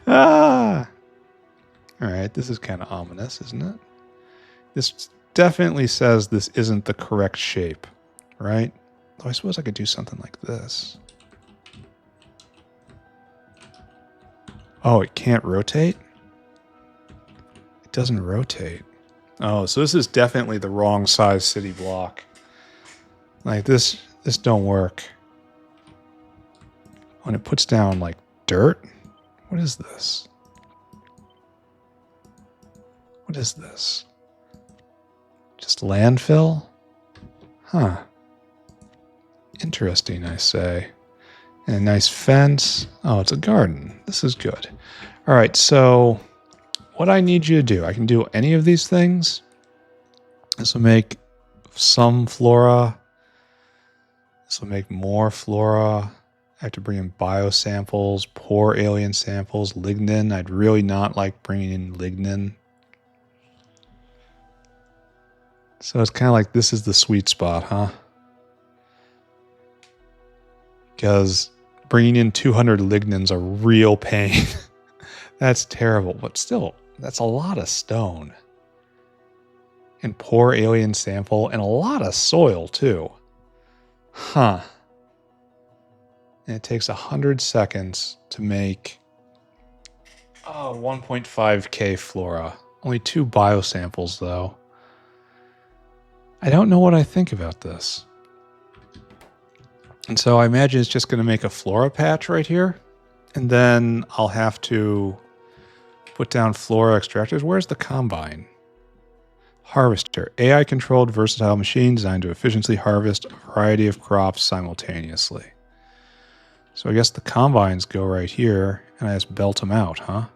Ah. All right, this is kind of ominous, isn't it? This definitely says this isn't the correct shape, right? Though I suppose I could do something like this. Oh, it can't rotate? It doesn't rotate. Oh, so this is definitely the wrong size city block. Like this don't work. When it puts down like dirt, what is this? What is this? Just landfill? Huh. Interesting, I say. And a nice fence. Oh, it's a garden. This is good. All right, so what I need you to do, I can do any of these things. This will make some flora. This will make more flora. I have to bring in biosamples, poor alien samples, lignin. I'd really not like bringing in lignin. So it's kind of like this is the sweet spot, huh? Because bringing in 200 lignins a real pain. That's terrible, but still, that's a lot of stone. And poor alien sample, and a lot of soil, too. Huh. And it takes 100 seconds to make 1.5k flora. Only 2 biosamples, though. I don't know what I think about this. And so I imagine it's just going to make a flora patch right here. And then I'll have to put down flora extractors. Where's the combine? Harvester. AI-controlled versatile machine designed to efficiently harvest a variety of crops simultaneously. So I guess the combines go right here, and I just belt them out, huh?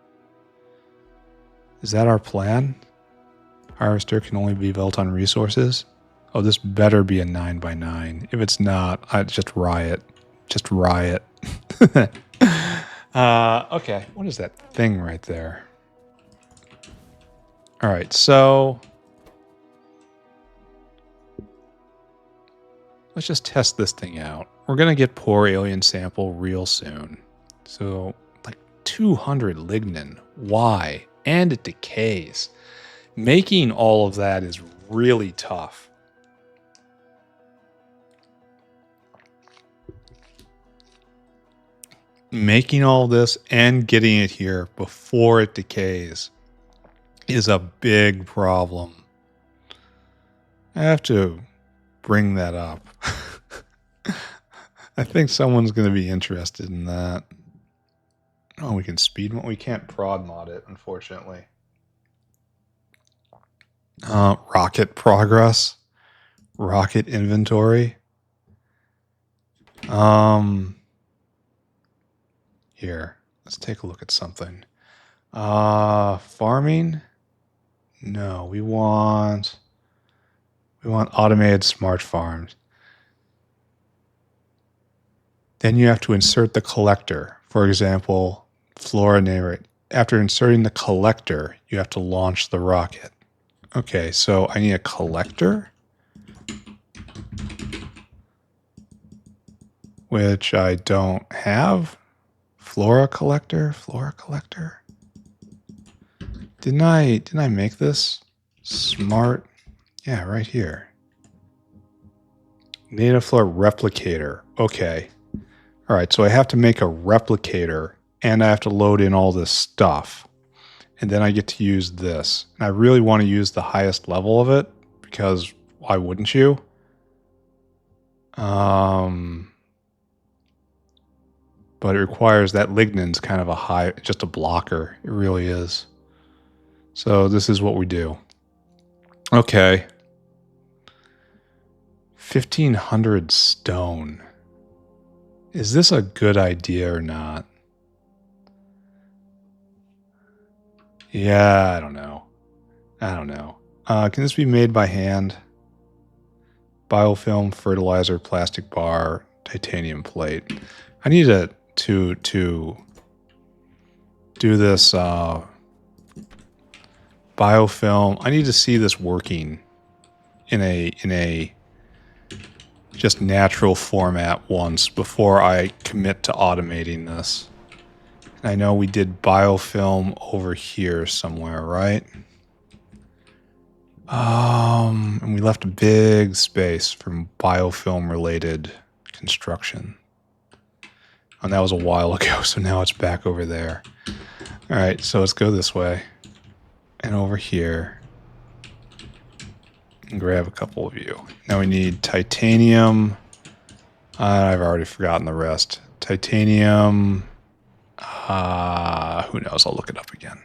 Is that our plan? Harvester can only be built on resources. Oh, this better be a 9x9. If it's not, I'd just riot. Just riot. Okay, what is that thing right there? All right, so let's just test this thing out. We're going to get poor alien sample real soon. So, like 200 lignin. Why? And it decays. Making all of that is really tough. Making all this and getting it here before it decays is a big problem. I have to bring that up. I think someone's going to be interested in that. Oh, we can speed mod. We can't prod mod it, unfortunately. Rocket progress. Rocket inventory. Here, let's take a look at something. Farming? No, we want We want automated smart farms. Then you have to insert the collector. For example, flora Dingrit. After inserting the collector, you have to launch the rocket. Okay, so I need a collector, which I don't have. Flora collector. Didn't I make this? Smart. Yeah, right here. Native flora replicator. Okay. All right, so I have to make a replicator and I have to load in all this stuff. And then I get to use this. And I really want to use the highest level of it because why wouldn't you? But it requires that lignan's kind of a high, just a blocker. It really is. So this is what we do. Okay. 1,500 stone. Is this a good idea or not? Yeah, I don't know. Can this be made by hand? Biofilm, fertilizer, plastic bar, titanium plate. I need to do this biofilm. I need to see this working in a just natural format once before I commit to automating this. I know we did biofilm over here somewhere, right? And we left a big space from biofilm related construction. And that was a while ago, so now it's back over there. All right, so let's go this way and over here and grab a couple of you. Now we need titanium. I've already forgotten the rest. Titanium. Who knows? I'll look it up again.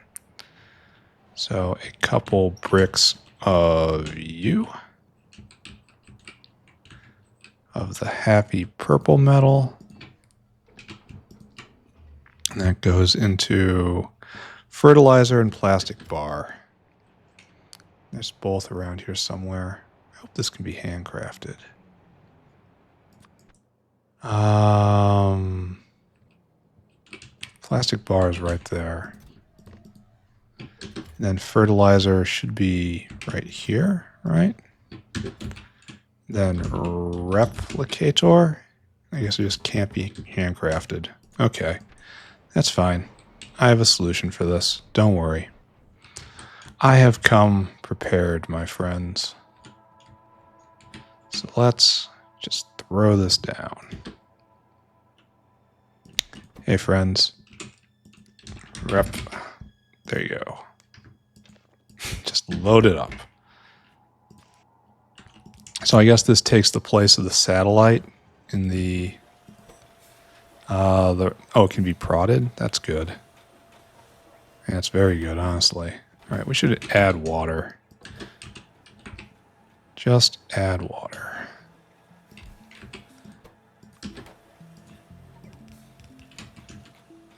So a couple bricks of you. Of the happy purple metal. And that goes into fertilizer and plastic bar. There's both around here somewhere. I hope this can be handcrafted. Plastic bar is right there. And then fertilizer should be right here, right? Then replicator. I guess it just can't be handcrafted. Okay, that's fine. I have a solution for this. Don't worry. I have come prepared, my friends. So let's just throw this down. Hey, friends. Rep. There you go. Just load it up. So I guess this takes the place of the satellite in the oh, it can be prodded? That's good. That's very good, honestly. All right, we should add water. Just add water.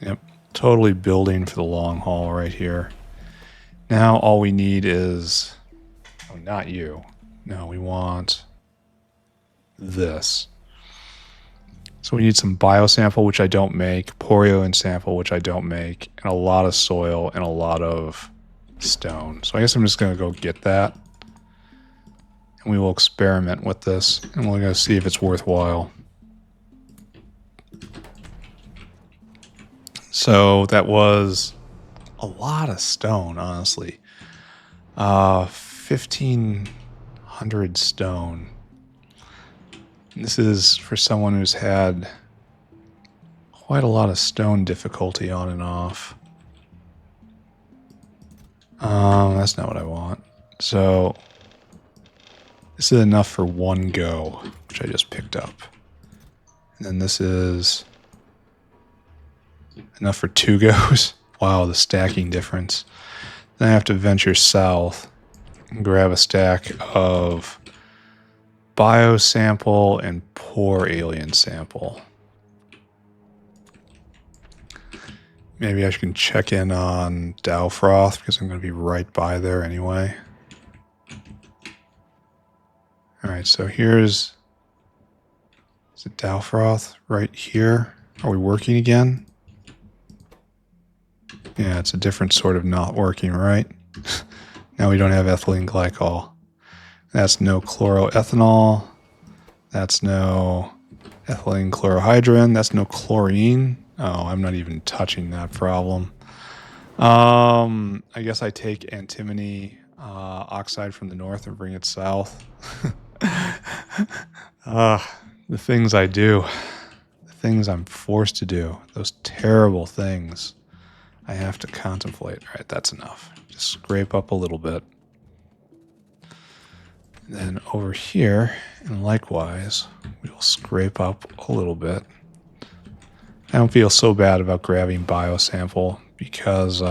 Yep, totally building for the long haul right here. Now all we need is... Oh, not you. No, we want this. So we need some biosample, which I don't make, Porio and sample, which I don't make, and a lot of soil and a lot of stone. So I guess I'm just going to go get that. And we will experiment with this, and we're going to see if it's worthwhile. So that was a lot of stone, honestly. 1,500 stone. This is for someone who's had quite a lot of stone difficulty on and off. That's not what I want. So this is enough for one go, which I just picked up. And then this is enough for 2 goes. Wow, the stacking difference. Then I have to venture south and grab a stack of biosample and poor alien sample. Maybe I can check in on Dowfroth because I'm going to be right by there anyway. Alright, so here's... Is it Dowfroth right here? Are we working again? Yeah, it's a different sort of not working, right? Now we don't have ethylene glycol. That's no chloroethanol. That's no ethylene chlorohydrin. That's no chlorine. Oh, I'm not even touching that problem. I guess I take antimony oxide from the north and bring it south. The things I do. The things I'm forced to do. Those terrible things I have to contemplate. All right, that's enough. Just scrape up a little bit. And then over here, and likewise, we will scrape up a little bit. I don't feel so bad about grabbing biosample because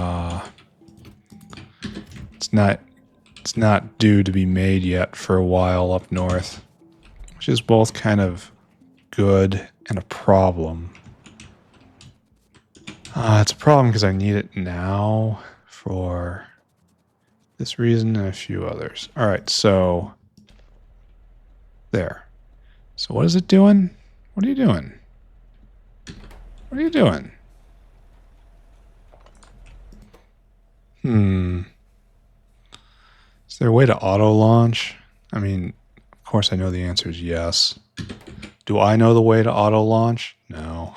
it's not due to be made yet for a while up north, which is both kind of good and a problem. It's a problem because I need it now for this reason and a few others. All right, so there. So what is it doing? What are you doing? What are you doing? Is there a way to auto launch? I mean, of course I know the answer is yes. Do I know the way to auto launch? No.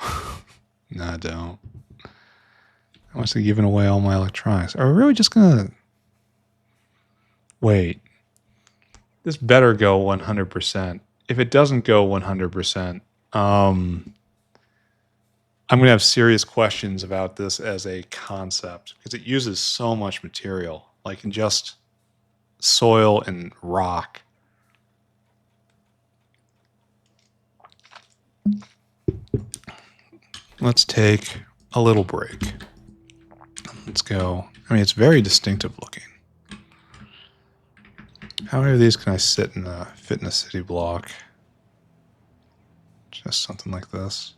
No, I don't. I must have given away all my electronics. Are we really just gonna... Wait. This better go 100%. If it doesn't go 100%, I'm going to have serious questions about this as a concept because it uses so much material, like in just soil and rock. Let's take a little break. Let's go. I mean, it's very distinctive looking. How many of these can I fit in a city block? Just something like this.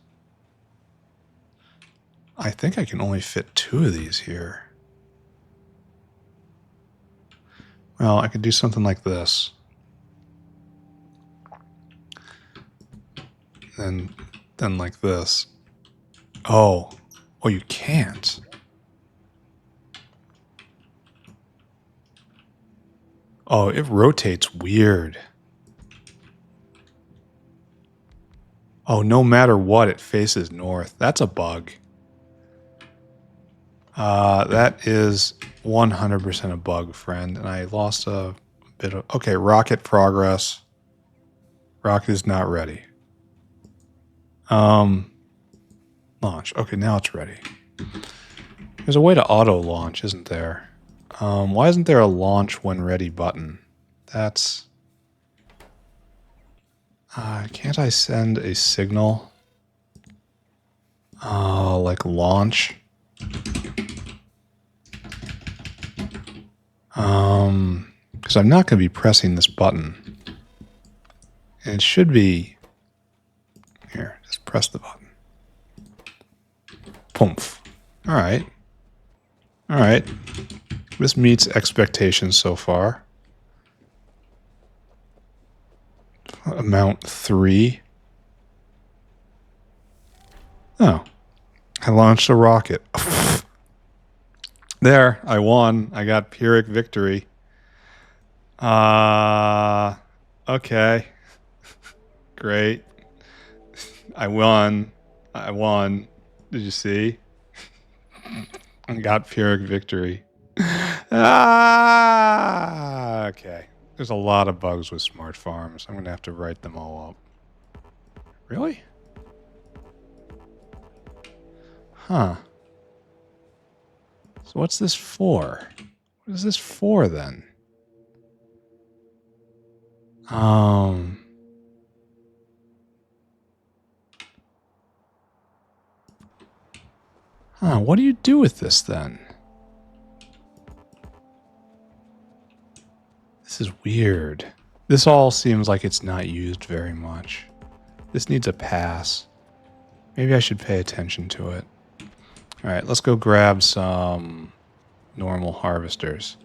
I think I can only fit 2 of these here. Well, I could do something like this. Then like this. Oh, you can't. Oh, it rotates weird. Oh, no matter what, it faces north. That's a bug. That is 100% a bug, friend. And I lost a bit of... Okay, rocket progress. Rocket is not ready. Launch. Okay, now it's ready. There's a way to auto launch, isn't there? Why isn't there a launch when ready button? That's... can't I send a signal? Like launch? Because I'm not going to be pressing this button. And it should be... Here, just press the button. Poomph. Alright. Alright. This meets expectations so far. Amount 3. Oh. I launched a rocket. There, I won. I got Pyrrhic victory. Okay. Great. I won. Did you see? I got Pyrrhic victory. Okay. There's a lot of bugs with smart farms. I'm going to have to write them all up. Really? Huh. So what's this for? What is this for then? What do you do with this then? This is weird. This all seems like it's not used very much. This needs a pass. Maybe I should pay attention to it. Alright, let's go grab some normal harvesters.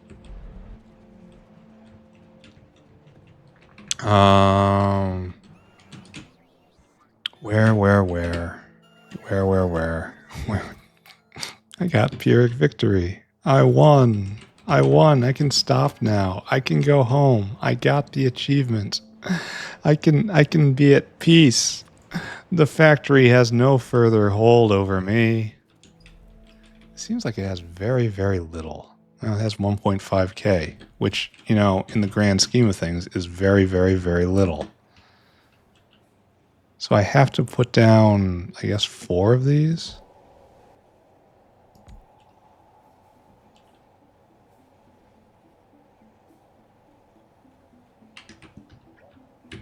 Where? I got Pyrrhic victory. I won. I can stop now. I can go home. I got the achievement. I can be at peace. The factory has no further hold over me. Seems like it has very, very little. Well, it has 1.5k, which, you know, in the grand scheme of things is very, very, very little. So I have to put down, I guess, 4 of these. I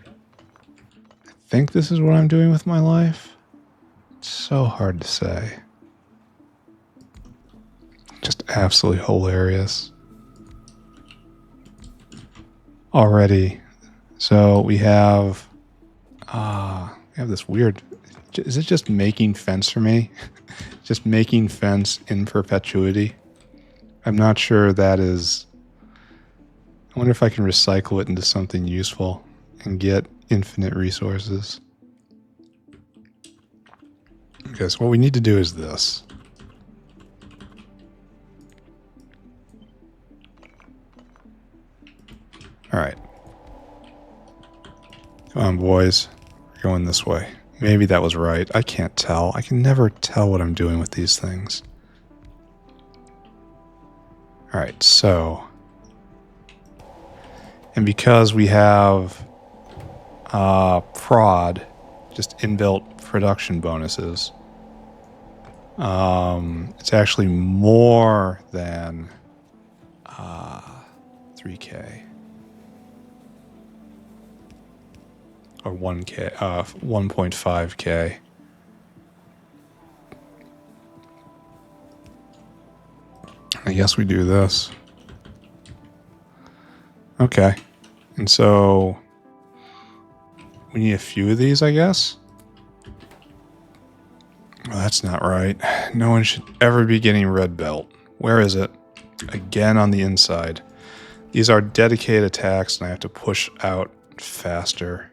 think this is what I'm doing with my life. It's so hard to say. Just absolutely hilarious. Already. So we have this weird, is it just making fence for me? Just making fence in perpetuity? I'm not sure that is, I wonder if I can recycle it into something useful and get infinite resources. Okay, so what we need to do is this. All right. Come on, boys. We're going this way. Maybe that was right. I can't tell. I can never tell what I'm doing with these things. All right, so. And because we have prod, just inbuilt production bonuses, it's actually more than 3k. Or 1k, 1.5k. I guess we do this. Okay. And so we need a few of these, I guess. Well, that's not right. No one should ever be getting red belt. Where is it? Again on the inside. These are dedicated attacks, and I have to push out faster.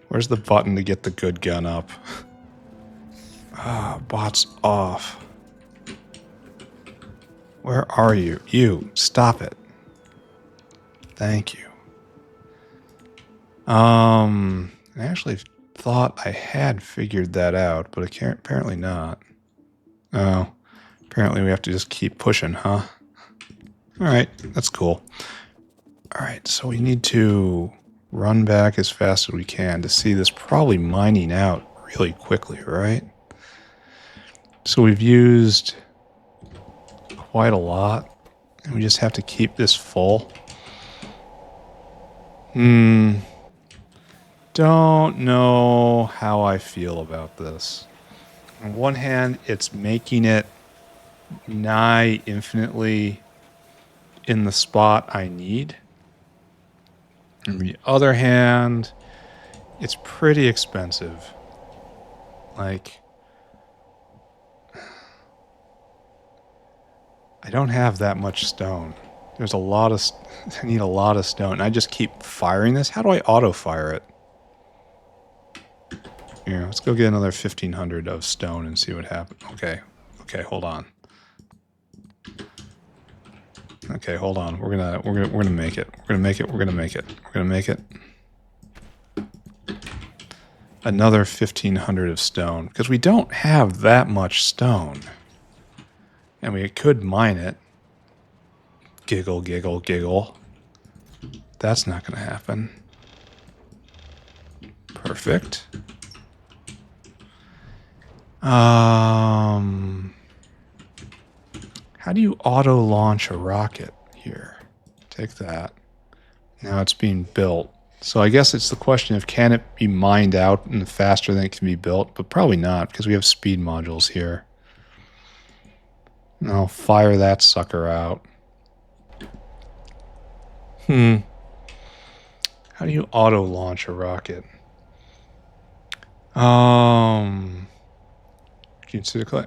Where's the button to get the good gun up? Bot's off. Where are you? You, stop it. Thank you. I actually thought I had figured that out, but apparently not. Oh, apparently we have to just keep pushing, huh? All right, that's cool. All right, so we need to run back as fast as we can to see this probably mining out really quickly, right? So we've used quite a lot, and we just have to keep this full. Don't know how I feel about this. On one hand, it's making it nigh infinitely in the spot I need. On the other hand, it's pretty expensive. Like, I don't have that much stone. There's a lot of, I need a lot of stone. I just keep firing this. How do I auto fire it? Here, let's go get another 1,500 of stone and see what happens. Okay, hold on. Okay, hold on. We're gonna make it. We're gonna make it. Another 1,500 of stone, because we don't have that much stone. And we could mine it. Giggle, giggle, giggle. That's not gonna happen. Perfect. How do you auto launch a rocket here? Take that. Now it's being built. So I guess it's the question of, can it be mined out and faster than it can be built? But probably not, because we have speed modules here. And I'll fire that sucker out. How do you auto launch a rocket?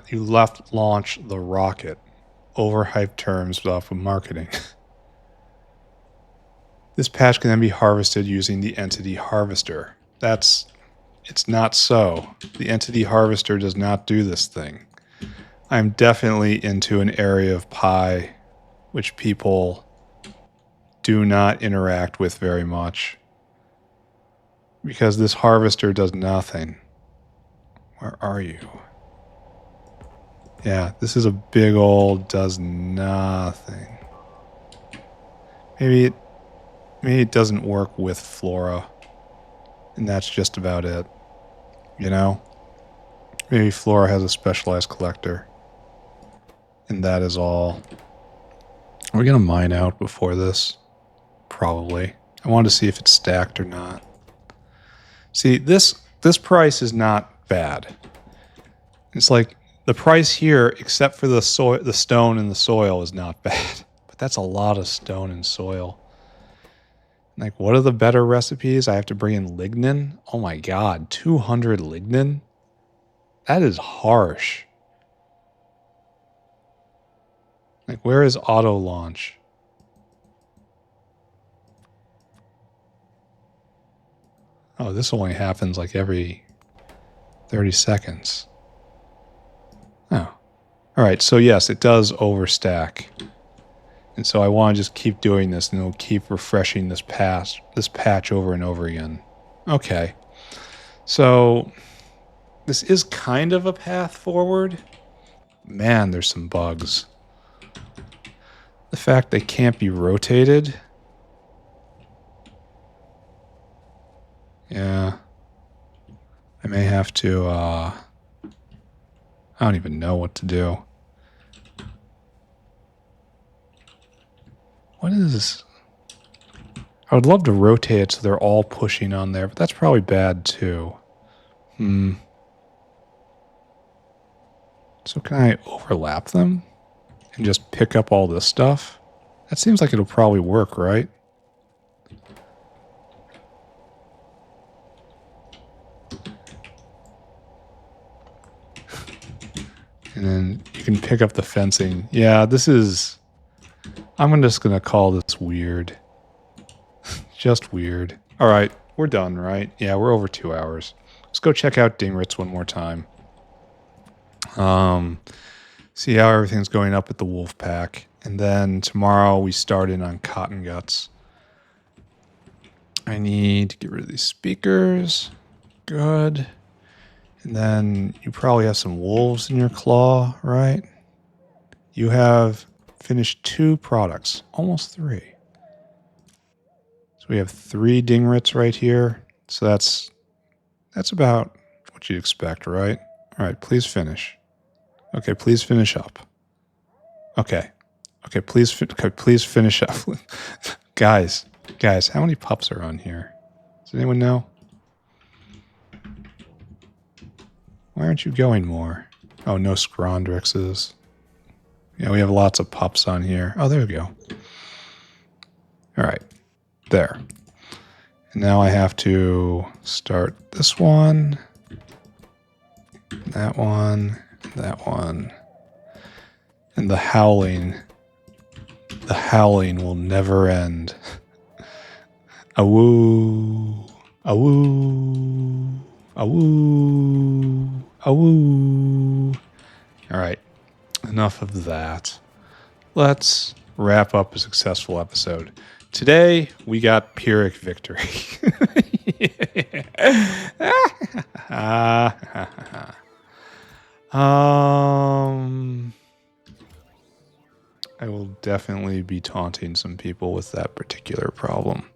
You left launch the rocket. Overhyped terms off of marketing. This patch can then be harvested using the entity harvester. It's not so. The entity harvester does not do this thing. I'm definitely into an area of Pi which people do not interact with very much, because this harvester does nothing. Where are you? Yeah, this is a big old does nothing. Maybe it doesn't work with flora, and that's just about it. You know? Maybe flora has a specialized collector, and that is all. Are we gonna mine out before this? Probably. I wanted to see if it's stacked or not. See, this price is not bad. It's like the price here, except for the stone and the soil, is not bad. But that's a lot of stone and soil. Like, what are the better recipes? I have to bring in lignin? Oh my god, 200 lignin? That is harsh. Like, where is auto launch? Oh, this only happens like every 30 seconds. Oh. Alright, so yes, it does overstack. And so I want to just keep doing this, and it'll keep refreshing this patch over and over again. Okay. So this is kind of a path forward. Man, there's some bugs. The fact they can't be rotated. Yeah. I may have to, I don't even know what to do. What is this? I would love to rotate it so they're all pushing on there, but that's probably bad too. So can I overlap them and just pick up all this stuff? That seems like it'll probably work, right? And then you can pick up the fencing. Yeah, this is... I'm just going to call this weird. Just weird. All right, we're done, right? Yeah, we're over 2 hours. Let's go check out Dingrits one more time. See how everything's going up at the wolf pack. And then tomorrow we start in on cotton guts. I need to get rid of these speakers. Good. And then you probably have some wolves in your claw, right? You have finished 2 products, almost 3. So we have 3 Dingrits right here. So that's about what you'd expect, right? All right, please finish. Okay, please finish up. Okay. Okay, please finish up. Guys, how many pups are on here? Does anyone know? Why aren't you going more? Oh, no Scrondrixes. Yeah, we have lots of pups on here. Oh, there we go. All right. There. And now I have to start this one, that one, that one. And the howling will never end. Awoo, awoo, awoo, awoo. All right, enough of that. Let's wrap up a successful episode. Today, we got Pyrrhic victory. I will definitely be taunting some people with that particular problem.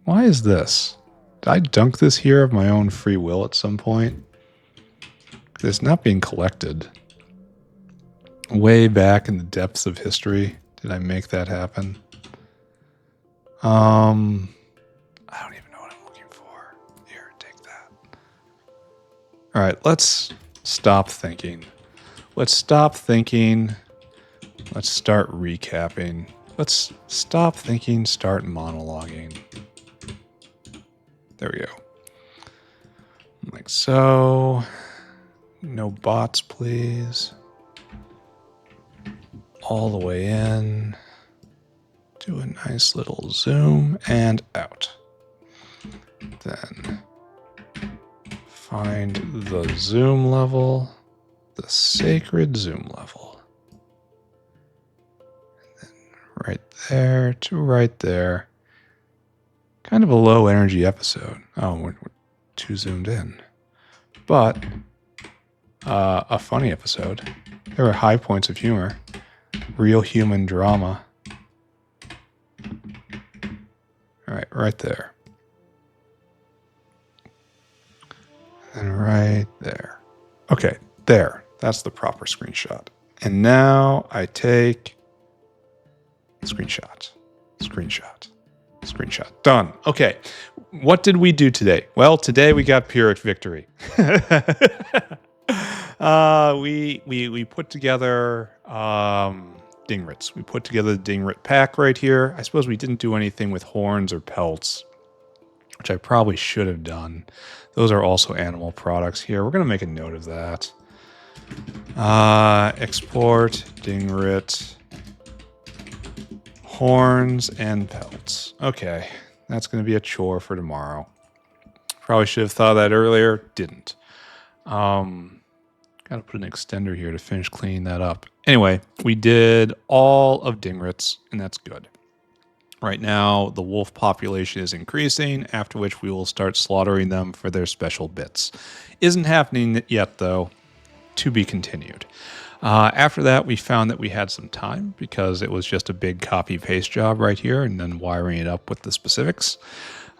Why is this? Did I dunk this here of my own free will at some point? It's not being collected. Way back in the depths of history, did I make that happen? I don't even know what I'm looking for. Here, take that. All right, let's stop thinking. Let's stop thinking. Let's start recapping. Let's stop thinking, start monologuing. There we go. Like so. No bots, please. All the way in. do a nice little zoom and out. Then find the zoom level, the sacred zoom level. And then right there to right there. Kind of a low energy episode. Oh, we're too zoomed in. But a funny episode. There were high points of humor. Real human drama. All right, right there. And right there. Okay, there. That's the proper screenshot. And now I take screenshot. Done. Okay. What did we do today? Well, today we got Pyrrhic victory. We put together Dingrits. We put together the Dingrit pack right here. I suppose we didn't do anything with horns or pelts, which I probably should have done. Those are also animal products here. We're going to make a note of that. Export Dingrit horns and pelts. Okay, that's going to be a chore for tomorrow. Probably should have thought of that earlier. Didn't. Got to put an extender here to finish cleaning that up. Anyway, we did all of Dingrits, and that's good. Right now, the wolf population is increasing, after which we will start slaughtering them for their special bits. Isn't happening yet, though. To be continued. After that, we found that we had some time because it was just a big copy-paste job right here and then wiring it up with the specifics.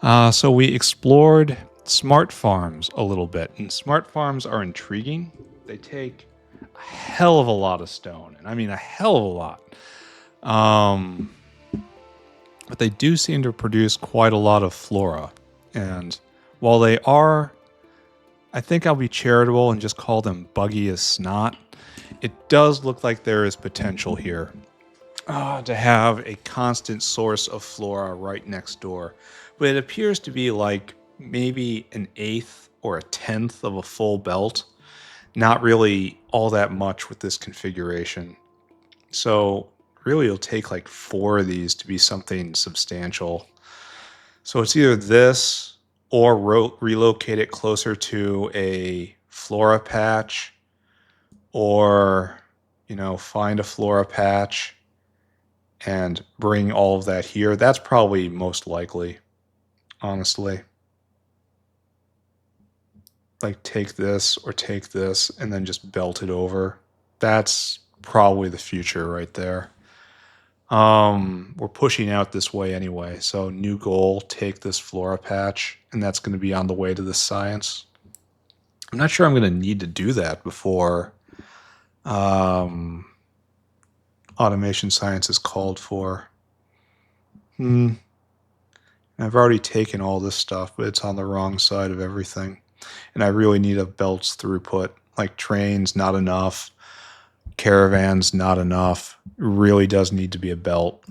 So we explored smart farms a little bit, and smart farms are intriguing. They take a hell of a lot of stone, and I mean a hell of a lot. But they do seem to produce quite a lot of flora. And while they are, I think I'll be charitable and just call them buggy as snot. It does look like there is potential here to have a constant source of flora right next door. But it appears to be like maybe an eighth or a tenth of a full belt. Not really all that much with this configuration. So really it'll take like 4 of these to be something substantial. So it's either this or relocate it closer to a flora patch, or, you know, find a flora patch and bring all of that here. That's probably most likely, honestly. Like take this or take this and then just belt it over. That's probably the future right there. We're pushing out this way anyway. So new goal, take this flora patch, and that's going to be on the way to the science. I'm not sure I'm going to need to do that before automation science is called for. I've already taken all this stuff, but it's on the wrong side of everything. And I really need a belt's throughput. Like trains, not enough. Caravans, not enough. It really does need to be a belt.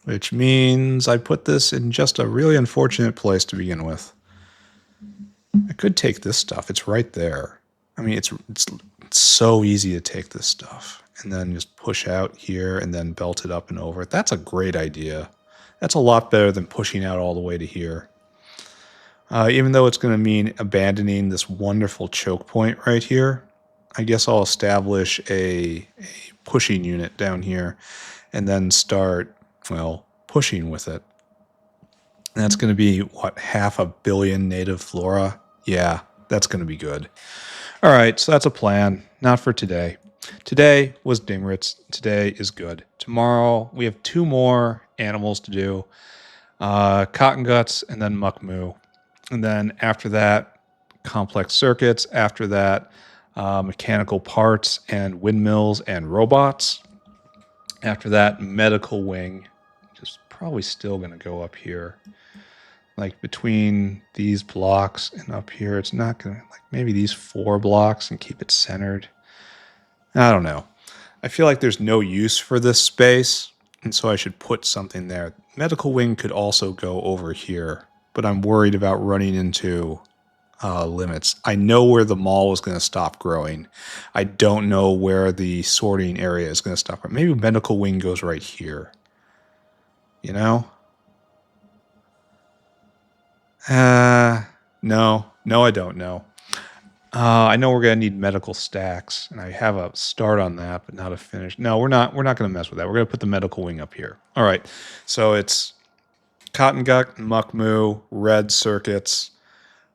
Which means I put this in just a really unfortunate place to begin with. I could take this stuff. It's right there. I mean, it's so easy to take this stuff and then just push out here and then belt it up and over. That's a great idea. That's a lot better than pushing out all the way to here. Even though it's going to mean abandoning this wonderful choke point right here, I guess I'll establish a pushing unit down here and then start, well, pushing with it. And that's going to be, what, 500 million native flora? Yeah, that's going to be good. All right, so that's a plan. Not for today. Today was Dingrits. Today is good. Tomorrow, we have 2 more animals to do. Cotton guts and then muck moo. And then after that, complex circuits. After that, mechanical parts and windmills and robots. After that, medical wing. Just probably still going to go up here. Like between these blocks and up here, it's not going to, like maybe these 4 blocks and keep it centered. I don't know. I feel like there's no use for this space, and so I should put something there. Medical wing could also go over here, but I'm worried about running into limits. I know where the mall is going to stop growing. I don't know where the sorting area is going to stop growing. Maybe medical wing goes right here. You know? No, I don't know. I know we're gonna need medical stacks, and I have a start on that, but not a finish. No, we're not. We're not gonna mess with that. We're gonna put the medical wing up here. All right. So it's cotton gut, muck moo, red circuits,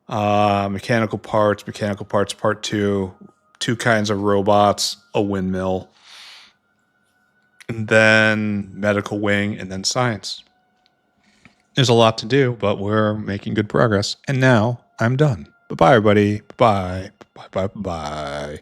mechanical parts part two, two kinds of robots, a windmill, and then medical wing, and then science. There's a lot to do, but we're making good progress. And now I'm done. Bye-bye, everybody. Bye. Bye. Bye. Bye.